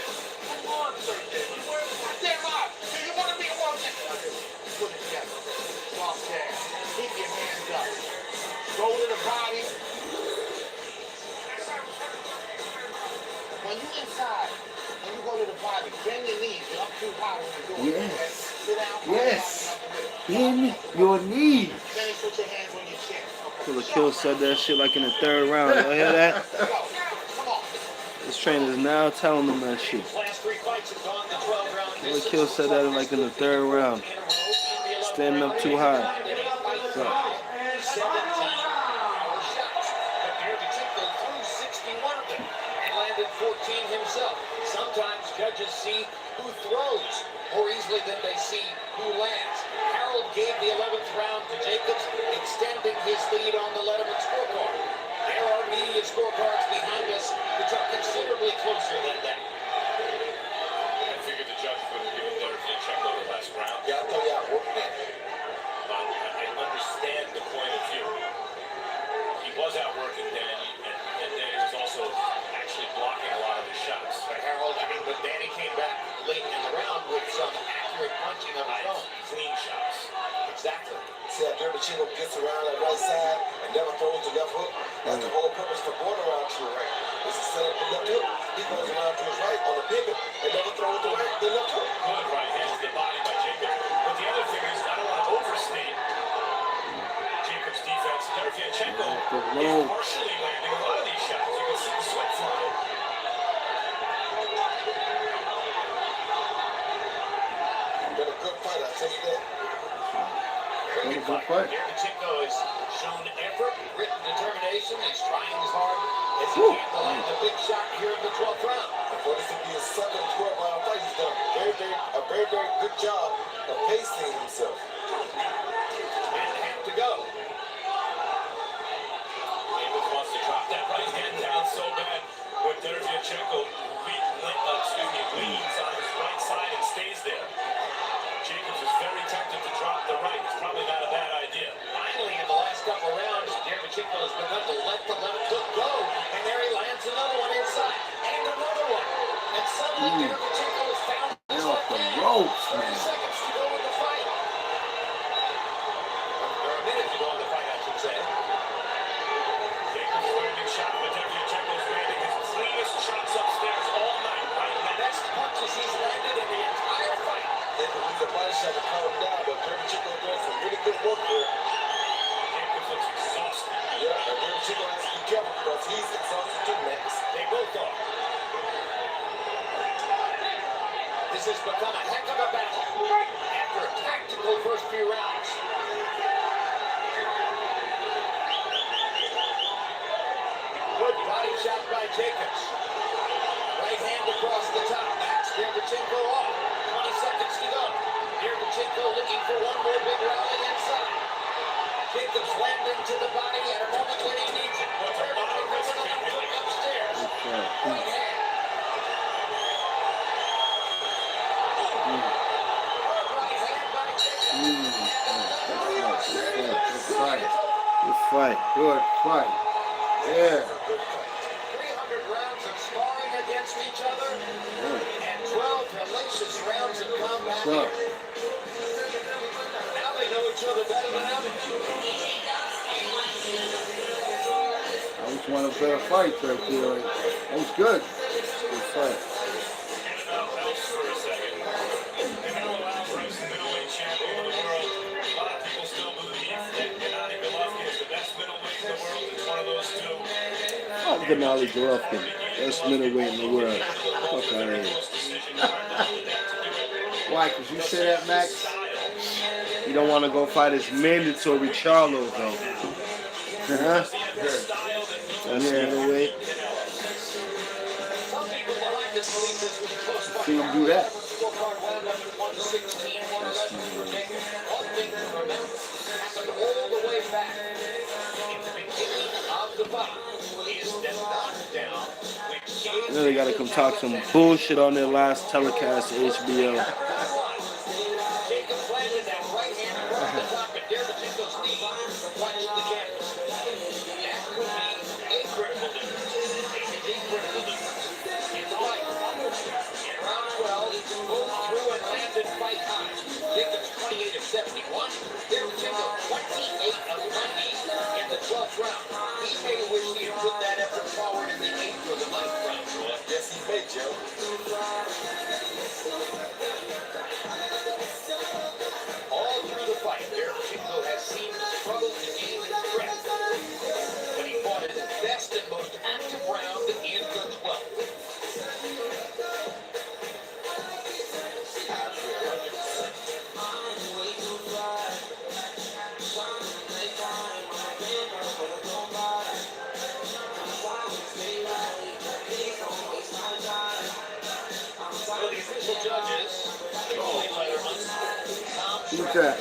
Speaker 8: Come on, Sergiy. You work.
Speaker 3: Damn up. Do you want to be a world champion? Put it together. Soft jab. Keep your hands up. Go to the body. When you inside, when you go to the body, bend your knees. You're up too high when you do it.
Speaker 2: Yes.
Speaker 3: Okay? Sit down.
Speaker 2: Yes.
Speaker 3: Bend
Speaker 2: In your knees.
Speaker 3: Then you put your hands on your chin.
Speaker 2: Killer Kill said that shit like in the third round. Y'all hear that?
Speaker 3: Go. Come on.
Speaker 2: This trainer is now telling them that shit.
Speaker 3: Last three fights have gone the 12-round
Speaker 2: Killer
Speaker 3: distance.
Speaker 2: Kill said that like in the third round. Standing up too high. So,
Speaker 3: 17 power shots. But Derevyanchenko threw 61 of them and landed 14 himself. Sometimes judges see who throws more easily than they see who lands. Harold gave the 11th round to Jacobs, extending his lead on the Letterman scorecard. There are media scorecards behind us which are considerably closer than that.
Speaker 1: I figured the judges would have given Derevyanchenko the last round.
Speaker 4: Yeah, I thought y'all worked that.
Speaker 1: I understand the point of view. He was outworking Danny, and Danny was also actually blocking a lot of his shots.
Speaker 3: But Harold, but Danny came back late in the round with some accurate punching of his own.
Speaker 1: Clean shots.
Speaker 3: Exactly.
Speaker 4: See how Derevyanchenko gets around that right side and never throws the left hook? That's the whole purpose for going around to your right. Is to set up the left hook. He goes around to his right on the pivot and never throws the left hook.
Speaker 1: Good right hand to the body by Jacobs. But the other thing is, I don't want to overstate Jacobs' defense. Derevyanchenko is partially landing a lot of these shots. You can see the sweat flying.
Speaker 4: Been a good fight, I'll tell you that.
Speaker 3: Very good fight. Derevyanchenko has shown effort, grit, and determination. He's trying as hard as he can to land a big shot here in the 12th round.
Speaker 4: And for this to be a second 12-round fight, he's done a very good job of pacing himself.
Speaker 3: And have to go.
Speaker 1: Jacobs wants to drop that right hand down so bad. But Derevyanchenko leans on his right side and stays there. Jacobs is very tempted to drop the right. It's probably not a bad idea.
Speaker 3: Finally, in the last couple rounds, Derevyanchenko has begun to let the left hook go. And there he lands another one inside. And another one. And suddenly Derevyanchenko has found his
Speaker 2: Off
Speaker 3: left
Speaker 2: the
Speaker 3: hand.
Speaker 2: ropes,
Speaker 3: 30
Speaker 2: man.
Speaker 3: seconds to go in the fight. Or a minute to go in the fight, I should say.
Speaker 1: Jacobs landing shot, but Derevyanchenko's landing his cleanest shots upstairs all night. Right
Speaker 3: The
Speaker 1: now.
Speaker 3: best punches he's landed in the entire fight.
Speaker 4: They can use a body shot to calm him down, but Derevyanchenko doing some really good work here.
Speaker 1: Jacobs looks exhausted.
Speaker 4: Yeah, and Derevyanchenko has to be careful because he's exhausted too, Max.
Speaker 3: They both are. This has become a heck of a battle after a tactical first few rounds. Good body shot by Jacobs. Right hand across the top. Max Derevyanchenko off. 20 seconds to go. Derevyanchenko looking for one more big rally inside. Jacobs landing to the body at a moment when he needs it. Derevyanchenko upstairs. Right hand.
Speaker 2: Good fight. Good fight. Yeah.
Speaker 3: 300 rounds of sparring against each other and 12 hellacious rounds of combat.
Speaker 2: So,
Speaker 3: Now they know each other better than ever.
Speaker 2: I just want a better fight right there. That was good. Good fight.
Speaker 1: Else for a second. They don't allow Bryce the middleweight champion of the world. A lot of people still believe that Gennady Golovkin is the best middleweight in the world. It's one of those two.
Speaker 2: Fuck Gennady Golovkin. Best middleweight in the world. Fuck out of here. Why? Because you say that, Max? You don't want to go fight his mandatory Charlo, though. Huh? That's middleweight.
Speaker 3: Some people behind this believe this was close fight.
Speaker 2: See him do that.
Speaker 3: Scorecard wound up at 116, 111 for Jacobs. One thing to remember happened all the way back in the beginning of the fight is the knockdown which gave
Speaker 2: You know they gotta come talk some bullshit on their last telecast to HBO.
Speaker 3: Jacobs landed that right hand across the top of Derevyanchenko's knee to punch the canvas. That could be a critical difference. A critical difference in the fight. In round 12, both threw and landed fight highs. Jacobs 28 of 71, Derevyanchenko 28 of 90 in the 12th round. He may wish he had put that effort forward in the 8th or the 9th round.
Speaker 4: Yes, he may, Joe.
Speaker 3: All through the fight, Derevyanchenko has seemed to struggle to gain his breath. But he fought his best and most active round in the 12th. So the official judges, Charlie Letterman, Tom
Speaker 2: Who's that?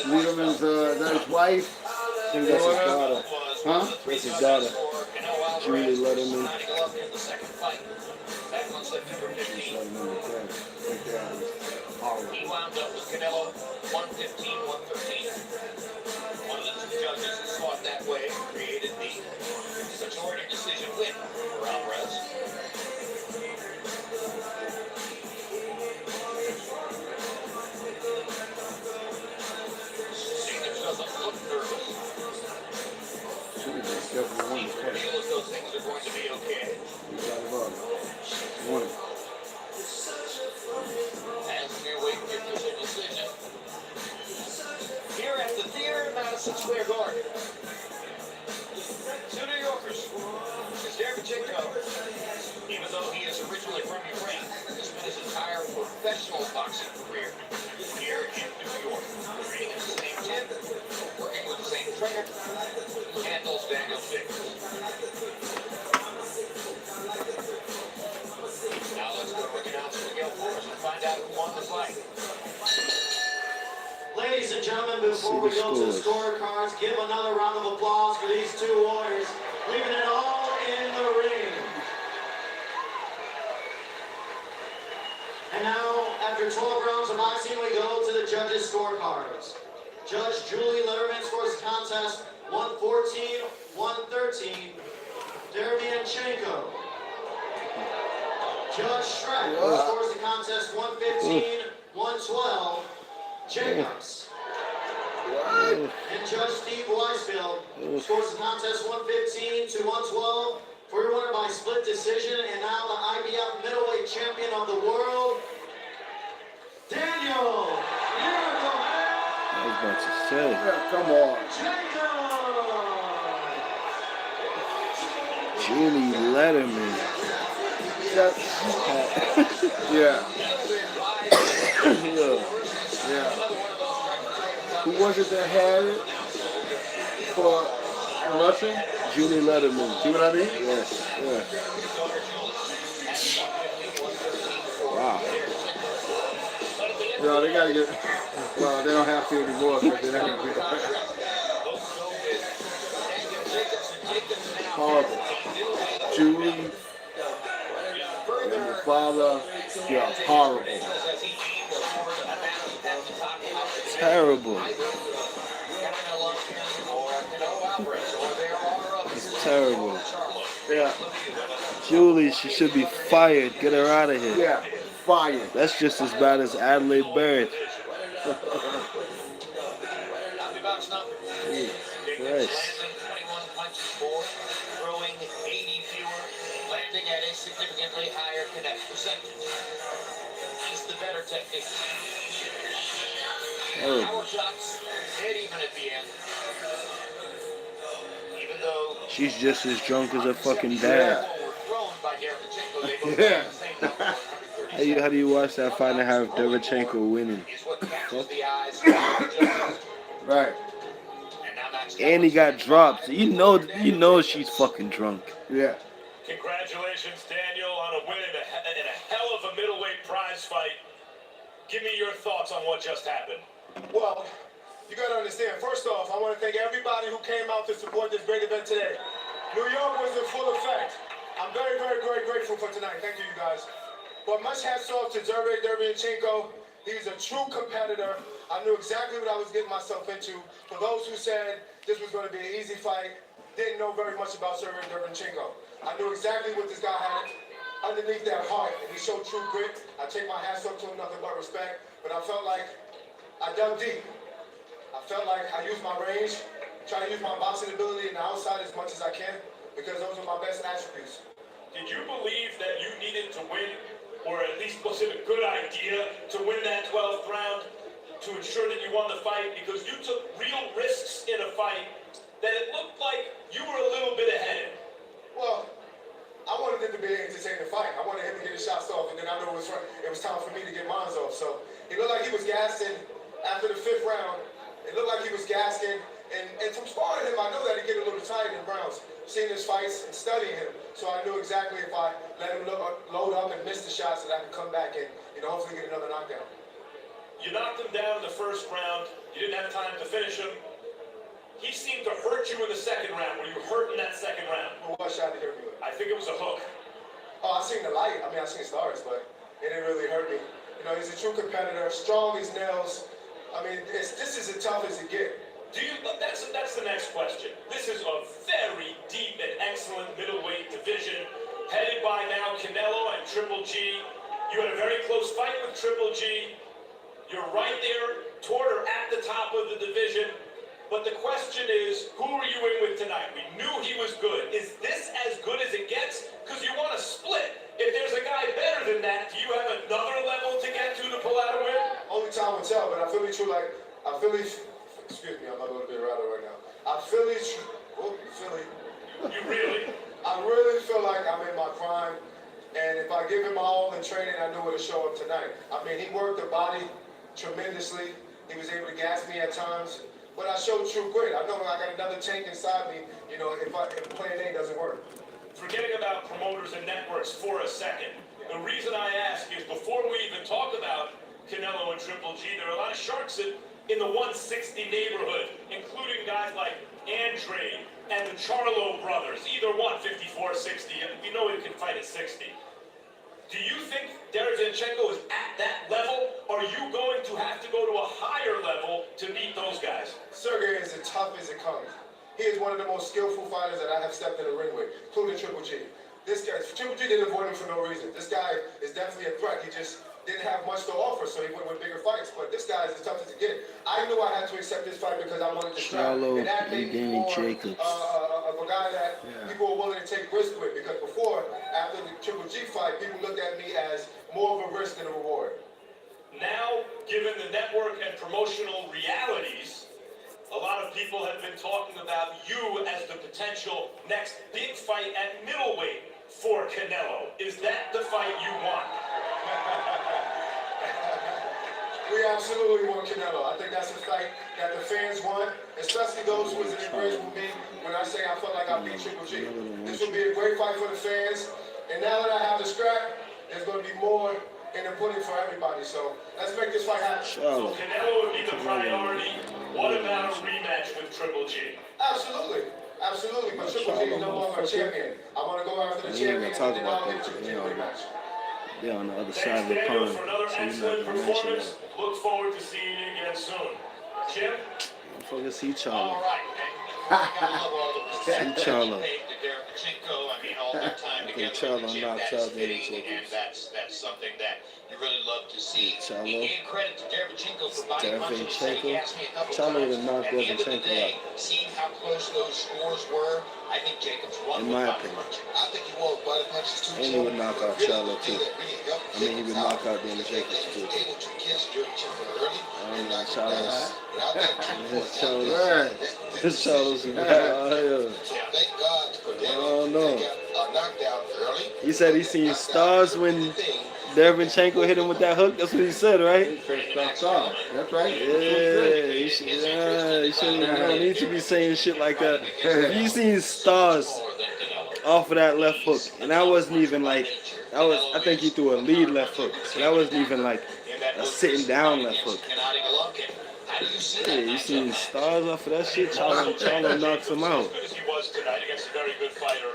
Speaker 2: Liederman's, that his wife? I think that's his daughter. Huh? That's his daughter. Julie Letterman.
Speaker 3: in the second fight. Back on September 15th. He wound up with Canelo 115, 113. One of the two judges who fought that way created the majority decision win for Alvarez.
Speaker 2: Definitely won this fight.
Speaker 3: feel as though things are going to be okay.
Speaker 2: You got it up. Won it.
Speaker 3: As we await the official decision here at the theater in Madison Square Garden. Two New Yorkers. Derevyanchenko, even though he is originally from Ukraine, has spent his entire professional boxing career here in New York, training in the same gym, working with the same trainer, who handles Daniel Jacobs. Now let's go to ring announcer Miguel Flores and find out who won the fight.
Speaker 9: Ladies and gentlemen, before we go to the scorecards, give another round of applause for these two warriors, leaving it all in the ring. And now, after 12 rounds of boxing, we go to the judges' scorecards. Judge Julie Letterman scores the contest 114-113. Derevyanchenko. Judge Shrek scores the contest 115-112. Jacobs. And Judge Steve Weisfield scores the contest 115-112 for your winner by split decision, and now the IBF middleweight champion of the world, Daniel Miracle Man
Speaker 2: I was about to say.
Speaker 5: Yeah, come on.
Speaker 9: Jacobs.
Speaker 2: Julie Letterman.
Speaker 5: Yeah.
Speaker 2: Yeah.
Speaker 5: Yeah. Who was it that had it for Russian?
Speaker 2: Julie Letterman.
Speaker 5: See what I mean?
Speaker 2: Yes. Yeah. Wow.
Speaker 5: No, they gotta get. Well, they don't have to anymore, but they don't have to. Horrible. Julie and the father, yeah, horrible.
Speaker 2: Terrible. It's terrible.
Speaker 5: Yeah,
Speaker 2: Julie, she should be fired. Get her out of here.
Speaker 5: yeah, fired.
Speaker 2: That's just as bad as Adelaide Bird. Christ.
Speaker 3: Throwing 80 fewer, landing at a significantly higher connect percentage. He's the better technique.
Speaker 2: Terrible.
Speaker 3: Power shots, dead even at the end. Even though
Speaker 2: She's just as drunk as her fucking dad.
Speaker 3: were thrown by Derevyanchenko, they both
Speaker 5: Yeah.
Speaker 3: got the same number, 136.
Speaker 2: How do you watch that fight and have Derevyanchenko winning?
Speaker 3: Is what catches the eyes.
Speaker 5: Right.
Speaker 3: And now Max
Speaker 2: And he got dropped. You know she's fucking drunk.
Speaker 5: Yeah.
Speaker 1: Congratulations, Daniel, on a win in a hell of a middleweight prize fight. Give me your thoughts on what just happened.
Speaker 4: Well, you got to understand, first off, I want to thank everybody who came out to support this great event today. New York was in full effect. I'm very, very, very grateful for tonight. Thank you, you guys. But much hats off to Derevyanchenko. He's a true competitor. I knew exactly what I was getting myself into. For those who said this was going to be an easy fight, didn't know very much about Sergiy Derevyanchenko. I knew exactly what this guy had underneath that heart, and he showed true grit. I take my hats off to him, nothing but respect. But I felt like I dug deep. I felt like I used my range, try to use my boxing ability in the outside as much as I can, because those are my best attributes.
Speaker 1: Did you believe that you needed to win, or at least was it a good idea to win that 12th round to ensure that you won the fight? Because you took real risks in a fight that it looked like you were a little bit ahead.
Speaker 4: Well, I wanted it to be an entertaining fight. I wanted him to get his shots off, and then I knew it was time for me to get mine off. So it looked like he was gassing after the 5th round. It looked like he was gassing, and from sparring him, I knew that he'd get a little tired in rounds, seeing his fights and studying him. So I knew exactly if I let him load up and miss the shots, that I could come back and hopefully get another knockdown.
Speaker 1: You knocked him down in the 1st round. You didn't have time to finish him. He seemed to hurt you in the 2nd round. Were you hurt in that 2nd round?
Speaker 4: But what shot did he hurt me with?
Speaker 1: I think it was a hook.
Speaker 4: Oh, I seen the light. I mean, I seen stars, but it didn't really hurt me. He's a true competitor, strong as nails. I mean, this is as tough as it gets.
Speaker 1: That's the next question. This is a very deep and excellent middleweight division, headed by now Canelo and Triple G. You had a very close fight with Triple G. You're right there toward or at the top of the division. But the question is, who are you in with tonight? We knew he was good. Is this as good as it gets? Because you want to split. If there's a guy better than that, do you have another level to get to pull out a win?
Speaker 4: Only time will tell, but I feel excuse me, I'm a little bit rattled right now. I really, I really feel like I'm in my prime, and if I give him my all in training, I know it'll show up tonight. I mean, he worked the body tremendously. He was able to gas me at times, but I showed true grit. I know I got another tank inside me, you know, if plan A doesn't work.
Speaker 1: Forgetting about promoters and networks for a second, the reason I ask is before we even talk about Canelo and Triple G, there are a lot of sharks in the 160 neighborhood, including guys like Andre and the Charlo brothers, either one, 54, 60. We know he can fight at 60. Do you think Derevyanchenko is at that level? Or are you going to have to go to a higher level to beat those guys?
Speaker 4: Sergiy is as tough as it comes. He is one of the most skillful fighters that I have stepped in the ring with, including Triple G. This guy, Triple G didn't avoid him for no reason. This guy is definitely a threat. He just didn't have much to offer, so he went with bigger fights. But this guy is as tough as it gets. I knew I had to accept this fight because I wanted to strap. And that made me more of a guy that people were willing to take risks with. Because before, after the Triple G fight, people looked at me as more of a risk than a reward.
Speaker 1: Now, given the network and promotional realities, a lot of people have been talking about you as the potential next big fight at middleweight for Canelo. Is that the fight you want?
Speaker 4: We absolutely want Canelo. I think that's a fight that the fans want, especially those who was in agreement with me when I say I felt like I beat Triple G. This will be a great fight for the fans. And now that I have the scrap, there's going to be more in the pudding for everybody. So let's make this fight happen.
Speaker 1: So Canelo would be the priority. What about a rematch with Triple G?
Speaker 4: Absolutely. Absolutely. But Triple G is no longer a champion. I want to go after the champion and then I'll get Triple G a rematch.
Speaker 5: They're on the other
Speaker 1: Thanks,
Speaker 5: side of the
Speaker 1: Daniel,
Speaker 5: pond,
Speaker 1: for another
Speaker 5: so you're not
Speaker 1: excellent
Speaker 5: gonna mention
Speaker 1: performance.
Speaker 5: that.
Speaker 1: Look forward to seeing you again soon. Jim?
Speaker 5: Motherfucker, see
Speaker 3: All
Speaker 5: Charlo.
Speaker 3: right, and I gotta love all the respect
Speaker 5: See Charlo.
Speaker 3: paid to Derevyanchenko. I mean, all that time together
Speaker 5: Charlo
Speaker 3: with the gym,
Speaker 5: knocks
Speaker 3: that's
Speaker 5: out
Speaker 3: fitting,
Speaker 5: Derevyanchenko.
Speaker 3: and that's something that you really love to see.
Speaker 5: Charlo.
Speaker 3: He gave credit to Derevyanchenko for body punching. He said he
Speaker 5: Derevyanchenko.
Speaker 3: asked me a couple
Speaker 5: Charlo
Speaker 3: times.
Speaker 5: would knock
Speaker 3: At the end of the
Speaker 5: Derevyanchenko
Speaker 3: day,
Speaker 5: out.
Speaker 3: seeing how close those scores were, I think Jacobs won
Speaker 5: In
Speaker 3: with
Speaker 5: my
Speaker 3: body
Speaker 5: opinion.
Speaker 3: punching. I think he won with body punches too.
Speaker 5: And he would knock out Charlo too. I mean, he would knock out Derevyanchenko too.
Speaker 3: Able to catch Derevyanchenko early.
Speaker 5: I don't know, Charlo's.
Speaker 3: Charlo's.
Speaker 5: Charlo's yeah.
Speaker 3: Thank God for
Speaker 5: I don't know.
Speaker 3: a knockdown early.
Speaker 5: He said he seen stars when Derevyanchenko hit him with that hook. That's what he said, right?
Speaker 2: That's right.
Speaker 5: Yeah, you don't need to be saying shit like that. If you seen stars off of that left hook, and that wasn't even like, I think he threw a lead left hook, so that wasn't even like a sitting down left hook. Yeah, you seen stars off of that shit, Charlo knocks him out.
Speaker 1: As good as he was tonight against a very good fighter.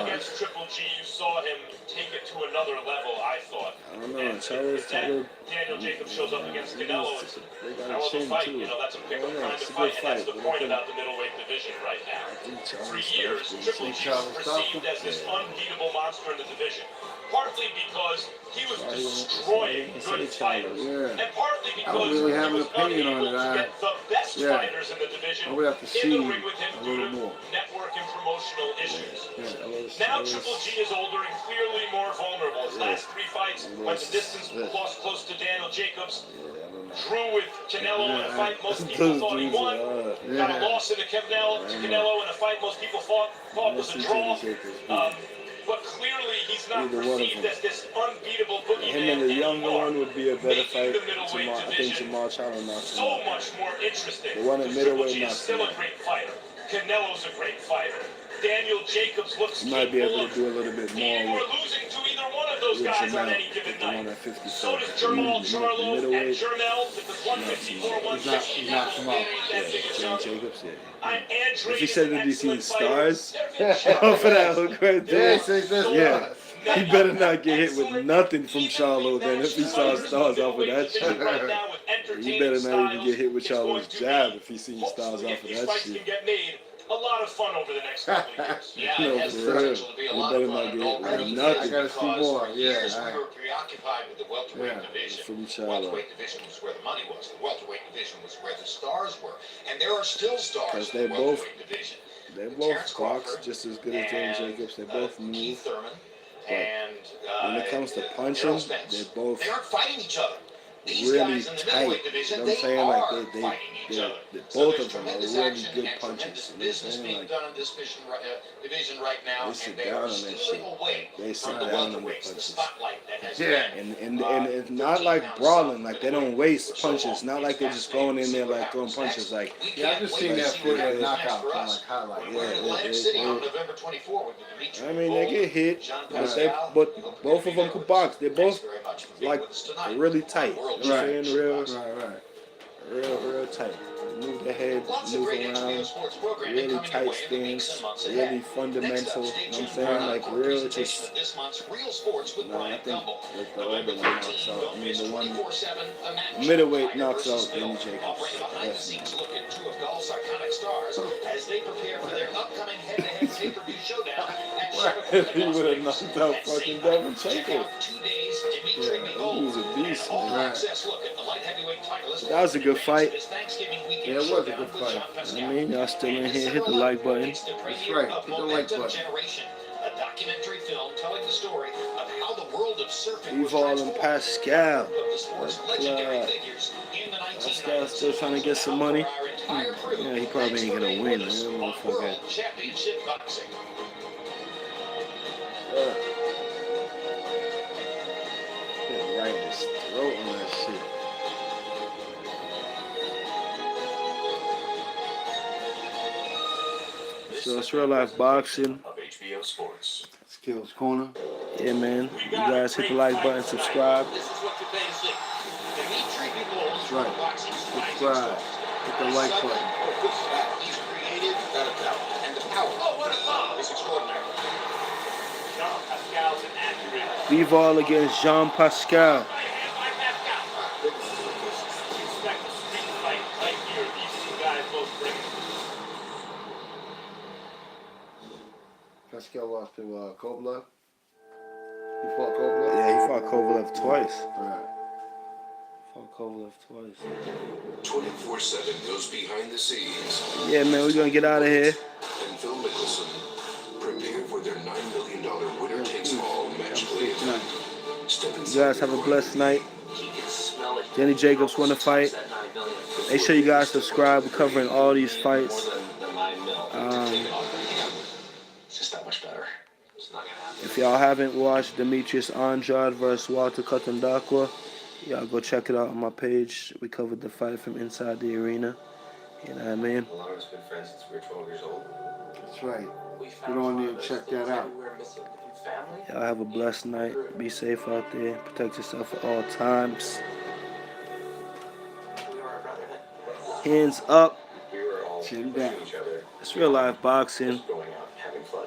Speaker 1: Against Triple G, you saw him take it to another level, I thought.
Speaker 5: I don't know,
Speaker 1: And if Daniel Jacobs shows up against Canelo, it's
Speaker 5: they
Speaker 1: a
Speaker 5: got
Speaker 1: hell
Speaker 5: a
Speaker 1: of a
Speaker 5: chin
Speaker 1: fight.
Speaker 5: too.
Speaker 1: You know, that's a pick
Speaker 5: Oh, yeah,
Speaker 1: kind
Speaker 5: it's
Speaker 1: of
Speaker 5: a good
Speaker 1: fight, and that's
Speaker 5: fight,
Speaker 1: the
Speaker 5: but
Speaker 1: point
Speaker 5: I think-
Speaker 1: about the middleweight division right now. For
Speaker 5: For
Speaker 1: years, Triple G was perceived as this unbeatable monster in the division. Partly because he was destroying good fighters.
Speaker 2: Yeah.
Speaker 1: And partly
Speaker 2: I don't
Speaker 1: because
Speaker 2: really
Speaker 1: he
Speaker 2: have an
Speaker 1: was
Speaker 2: opinion on
Speaker 1: unable
Speaker 2: it.
Speaker 1: to get the best
Speaker 2: Yeah.
Speaker 1: fighters in the division
Speaker 2: I would have to
Speaker 1: in the
Speaker 2: see
Speaker 1: ring with him
Speaker 2: a
Speaker 1: due
Speaker 2: little
Speaker 1: to
Speaker 2: more.
Speaker 1: network and promotional issues.
Speaker 5: Yeah,
Speaker 1: Now Triple G is older and clearly more vulnerable. His last three fights went the distance, lost close to Daniel Jacobs, drew with Canelo in a fight most people thought he won, got a loss in the Canelo in a fight most people thought was a draw. But clearly he's not
Speaker 5: Either one of
Speaker 1: perceived
Speaker 5: them.
Speaker 1: as this unbeatable boogeyman
Speaker 5: Him and the younger
Speaker 1: anymore,
Speaker 5: one would be a better
Speaker 1: making
Speaker 5: fight.
Speaker 1: the middleweight
Speaker 5: I think
Speaker 1: division
Speaker 5: Jamal Charlo knocks him
Speaker 1: so
Speaker 5: out.
Speaker 1: much more interesting.
Speaker 5: The one at
Speaker 1: Because Triple
Speaker 5: middleweight
Speaker 1: G is
Speaker 5: knocks
Speaker 1: still
Speaker 5: him
Speaker 1: a
Speaker 5: out.
Speaker 1: great fighter. Canelo's a great fighter. Daniel Jacobs looks
Speaker 5: He might be
Speaker 1: capable
Speaker 5: able to do a little bit
Speaker 1: of beating
Speaker 5: more
Speaker 1: or
Speaker 5: with
Speaker 1: losing to either one of those
Speaker 5: with
Speaker 1: guys on
Speaker 5: Jamal,
Speaker 1: any given
Speaker 5: with the one
Speaker 1: night.
Speaker 5: at 54.
Speaker 1: So does Jamal Charlo and
Speaker 5: Middleweight.
Speaker 1: Jermel, because 154, 160
Speaker 2: He knocks him out.
Speaker 1: that big a chunk.
Speaker 5: Jacobs, yeah.
Speaker 1: Andre
Speaker 5: If he
Speaker 1: is
Speaker 5: said
Speaker 1: an
Speaker 5: that he's seen
Speaker 1: excellent fighter.
Speaker 5: stars
Speaker 1: Derevyanchenko
Speaker 5: off of that hook right
Speaker 2: Yeah,
Speaker 5: there,
Speaker 2: he says this.
Speaker 5: yeah. He better not get hit with nothing from Charlo then if he saw stars off of that shit. He better not even get hit with Charlo's jab if he seen stars off of
Speaker 1: These
Speaker 5: that
Speaker 1: fights
Speaker 5: shit.
Speaker 1: can get made a lot of fun over the next couple of years.
Speaker 3: Yeah,
Speaker 5: No,
Speaker 3: it has
Speaker 5: for
Speaker 3: the
Speaker 5: real.
Speaker 3: potential to be a
Speaker 5: He
Speaker 3: lot
Speaker 5: better
Speaker 3: of
Speaker 5: not
Speaker 3: fun.
Speaker 5: get
Speaker 3: Already
Speaker 5: nothing.
Speaker 2: I gotta see
Speaker 3: because
Speaker 2: more.
Speaker 3: for
Speaker 2: Yeah,
Speaker 3: years
Speaker 2: all right.
Speaker 3: we were preoccupied with the welterweight welterweight division.
Speaker 5: from each
Speaker 3: The
Speaker 5: other.
Speaker 3: welterweight division was where the money was. The welterweight division was where the stars were. And there are still stars in the welterweight division.
Speaker 5: They're
Speaker 3: Terrence
Speaker 5: both box
Speaker 3: Crawford
Speaker 5: just as good as Derek Jacobs. They both move.
Speaker 3: Keith Thurman.
Speaker 5: But
Speaker 3: And
Speaker 5: when it comes to punching, they're both
Speaker 3: they aren't fighting each other. These
Speaker 5: really
Speaker 3: guys in the
Speaker 5: tight.
Speaker 3: middleweight
Speaker 5: You
Speaker 3: division,
Speaker 5: know what I'm
Speaker 3: they
Speaker 5: saying? Like
Speaker 3: are fighting each other. So
Speaker 5: both
Speaker 3: there's
Speaker 5: of them are
Speaker 3: tremendous
Speaker 5: really
Speaker 3: action
Speaker 5: good
Speaker 3: and
Speaker 5: punches.
Speaker 3: tremendous
Speaker 5: You know what I'm
Speaker 3: business
Speaker 5: saying?
Speaker 3: being
Speaker 5: Like,
Speaker 3: done in this division right now,
Speaker 5: they sit
Speaker 3: and they
Speaker 5: down
Speaker 3: are
Speaker 5: on that
Speaker 3: stealing
Speaker 5: shit.
Speaker 3: away
Speaker 5: They sit
Speaker 3: from the
Speaker 5: down on the
Speaker 3: welterweights, the
Speaker 5: punches.
Speaker 3: spotlight that has
Speaker 2: Yeah.
Speaker 3: been.
Speaker 5: And it's not like brawling. Like they don't waste punches. Not like they're just going in there like throwing punches. Like
Speaker 2: Yeah, I just seen that footage knockout on like highlights.
Speaker 3: We're in Atlantic City on November 24 with Dimitri.
Speaker 5: I mean, they get hit, but both of them could box. They're both like really tight. You know what I'm saying? Real tight. Move their head, move around. Really tight stance, really fundamental. You know what I'm saying? Like real just. No, I think like the other one knocks out. I mean the one middleweight knocks out Danny Jacobs. Definitely.
Speaker 3: As they prepare for their upcoming head-to-head pay-per-view showdown
Speaker 5: He would have knocked out fucking Derevyanchenko.
Speaker 3: Yeah,
Speaker 5: he was a beast, man.
Speaker 3: That
Speaker 5: That was a good fight.
Speaker 2: Yeah, it was a good fight.
Speaker 5: I mean, y'all still in here, hit the like button.
Speaker 2: That's right, hit the like button.
Speaker 3: A documentary film telling the story of how the world of surfing was
Speaker 5: Eval and
Speaker 3: transformed
Speaker 5: Pascal.
Speaker 3: of the sport's legendary figures in the 1990s.
Speaker 5: Pascal still trying to get some money.
Speaker 3: For our entire crew,
Speaker 5: Yeah, he probably ain't gonna win. That
Speaker 3: on
Speaker 5: motherfucker.
Speaker 3: World Championship Boxing.
Speaker 5: Hit right in his throat on that shit. So it's real life boxing.
Speaker 1: Of HBO Sports.
Speaker 2: Skills Corner.
Speaker 5: Yeah, man. You guys hit the like button, subscribe.
Speaker 3: This is what you pay to see. Dimitri Bivol,
Speaker 2: That's right.
Speaker 3: boxing
Speaker 2: Subscribe. Hit the like button.
Speaker 3: He's creative, and the power. Oh, what a bomb! It's extraordinary.
Speaker 1: Jean Pascal's an accurate.
Speaker 5: Eval against Jean Pascal.
Speaker 1: Right hand by Pascal. You expect a street fight right here. These two guys both bring it.
Speaker 2: Pascal lost to Kovalev. He fought Kovalev.
Speaker 5: Yeah, he fought Kovalev twice.
Speaker 2: Right.
Speaker 5: Fought Kovalev twice.
Speaker 10: 24/7 goes behind the scenes,
Speaker 5: Yeah, man, we're gonna get out of here.
Speaker 10: and Phil Mickelson prepare for their $9 million winner takes all match play event. Step
Speaker 5: You
Speaker 10: inside
Speaker 5: guys have a blessed night. Danny Jacobs won the fight. Make sure you guys subscribe. We're covering all these fights.
Speaker 7: It's just that much better. It's not gonna happen.
Speaker 5: If y'all haven't watched Demetrius Andrade versus Walter Katandakwa, y'all go check it out on my page. We covered the fight from inside the arena. You know what I mean?
Speaker 7: A lot of us been friends since we were 12 years old.
Speaker 2: That's right.
Speaker 7: We
Speaker 2: Get on there and check that out.
Speaker 7: We were missing family.
Speaker 5: Y'all have a blessed night. Be safe out there. Protect yourself at all times.
Speaker 7: We were a brotherhood.
Speaker 5: Hands up.
Speaker 7: We were all
Speaker 2: Chin
Speaker 7: pushing
Speaker 2: down.
Speaker 7: each other,
Speaker 5: It's real life boxing.
Speaker 7: going out, having fun.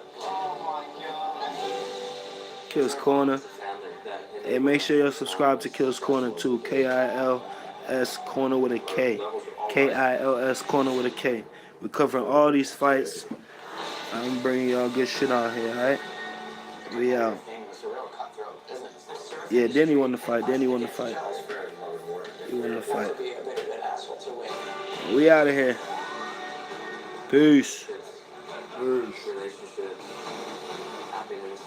Speaker 5: Kills Corner.
Speaker 7: Family that
Speaker 5: Hey, make sure you subscribe to Kills Corner too. KILS Corner with a K. KILS Corner with a K. We're covering all these fights. I'm bringing y'all good shit out here, alright? We out. Yeah, Danny won the fight. Danny won the fight. He won the fight. We out of here. Peace.
Speaker 7: relationships, happiness.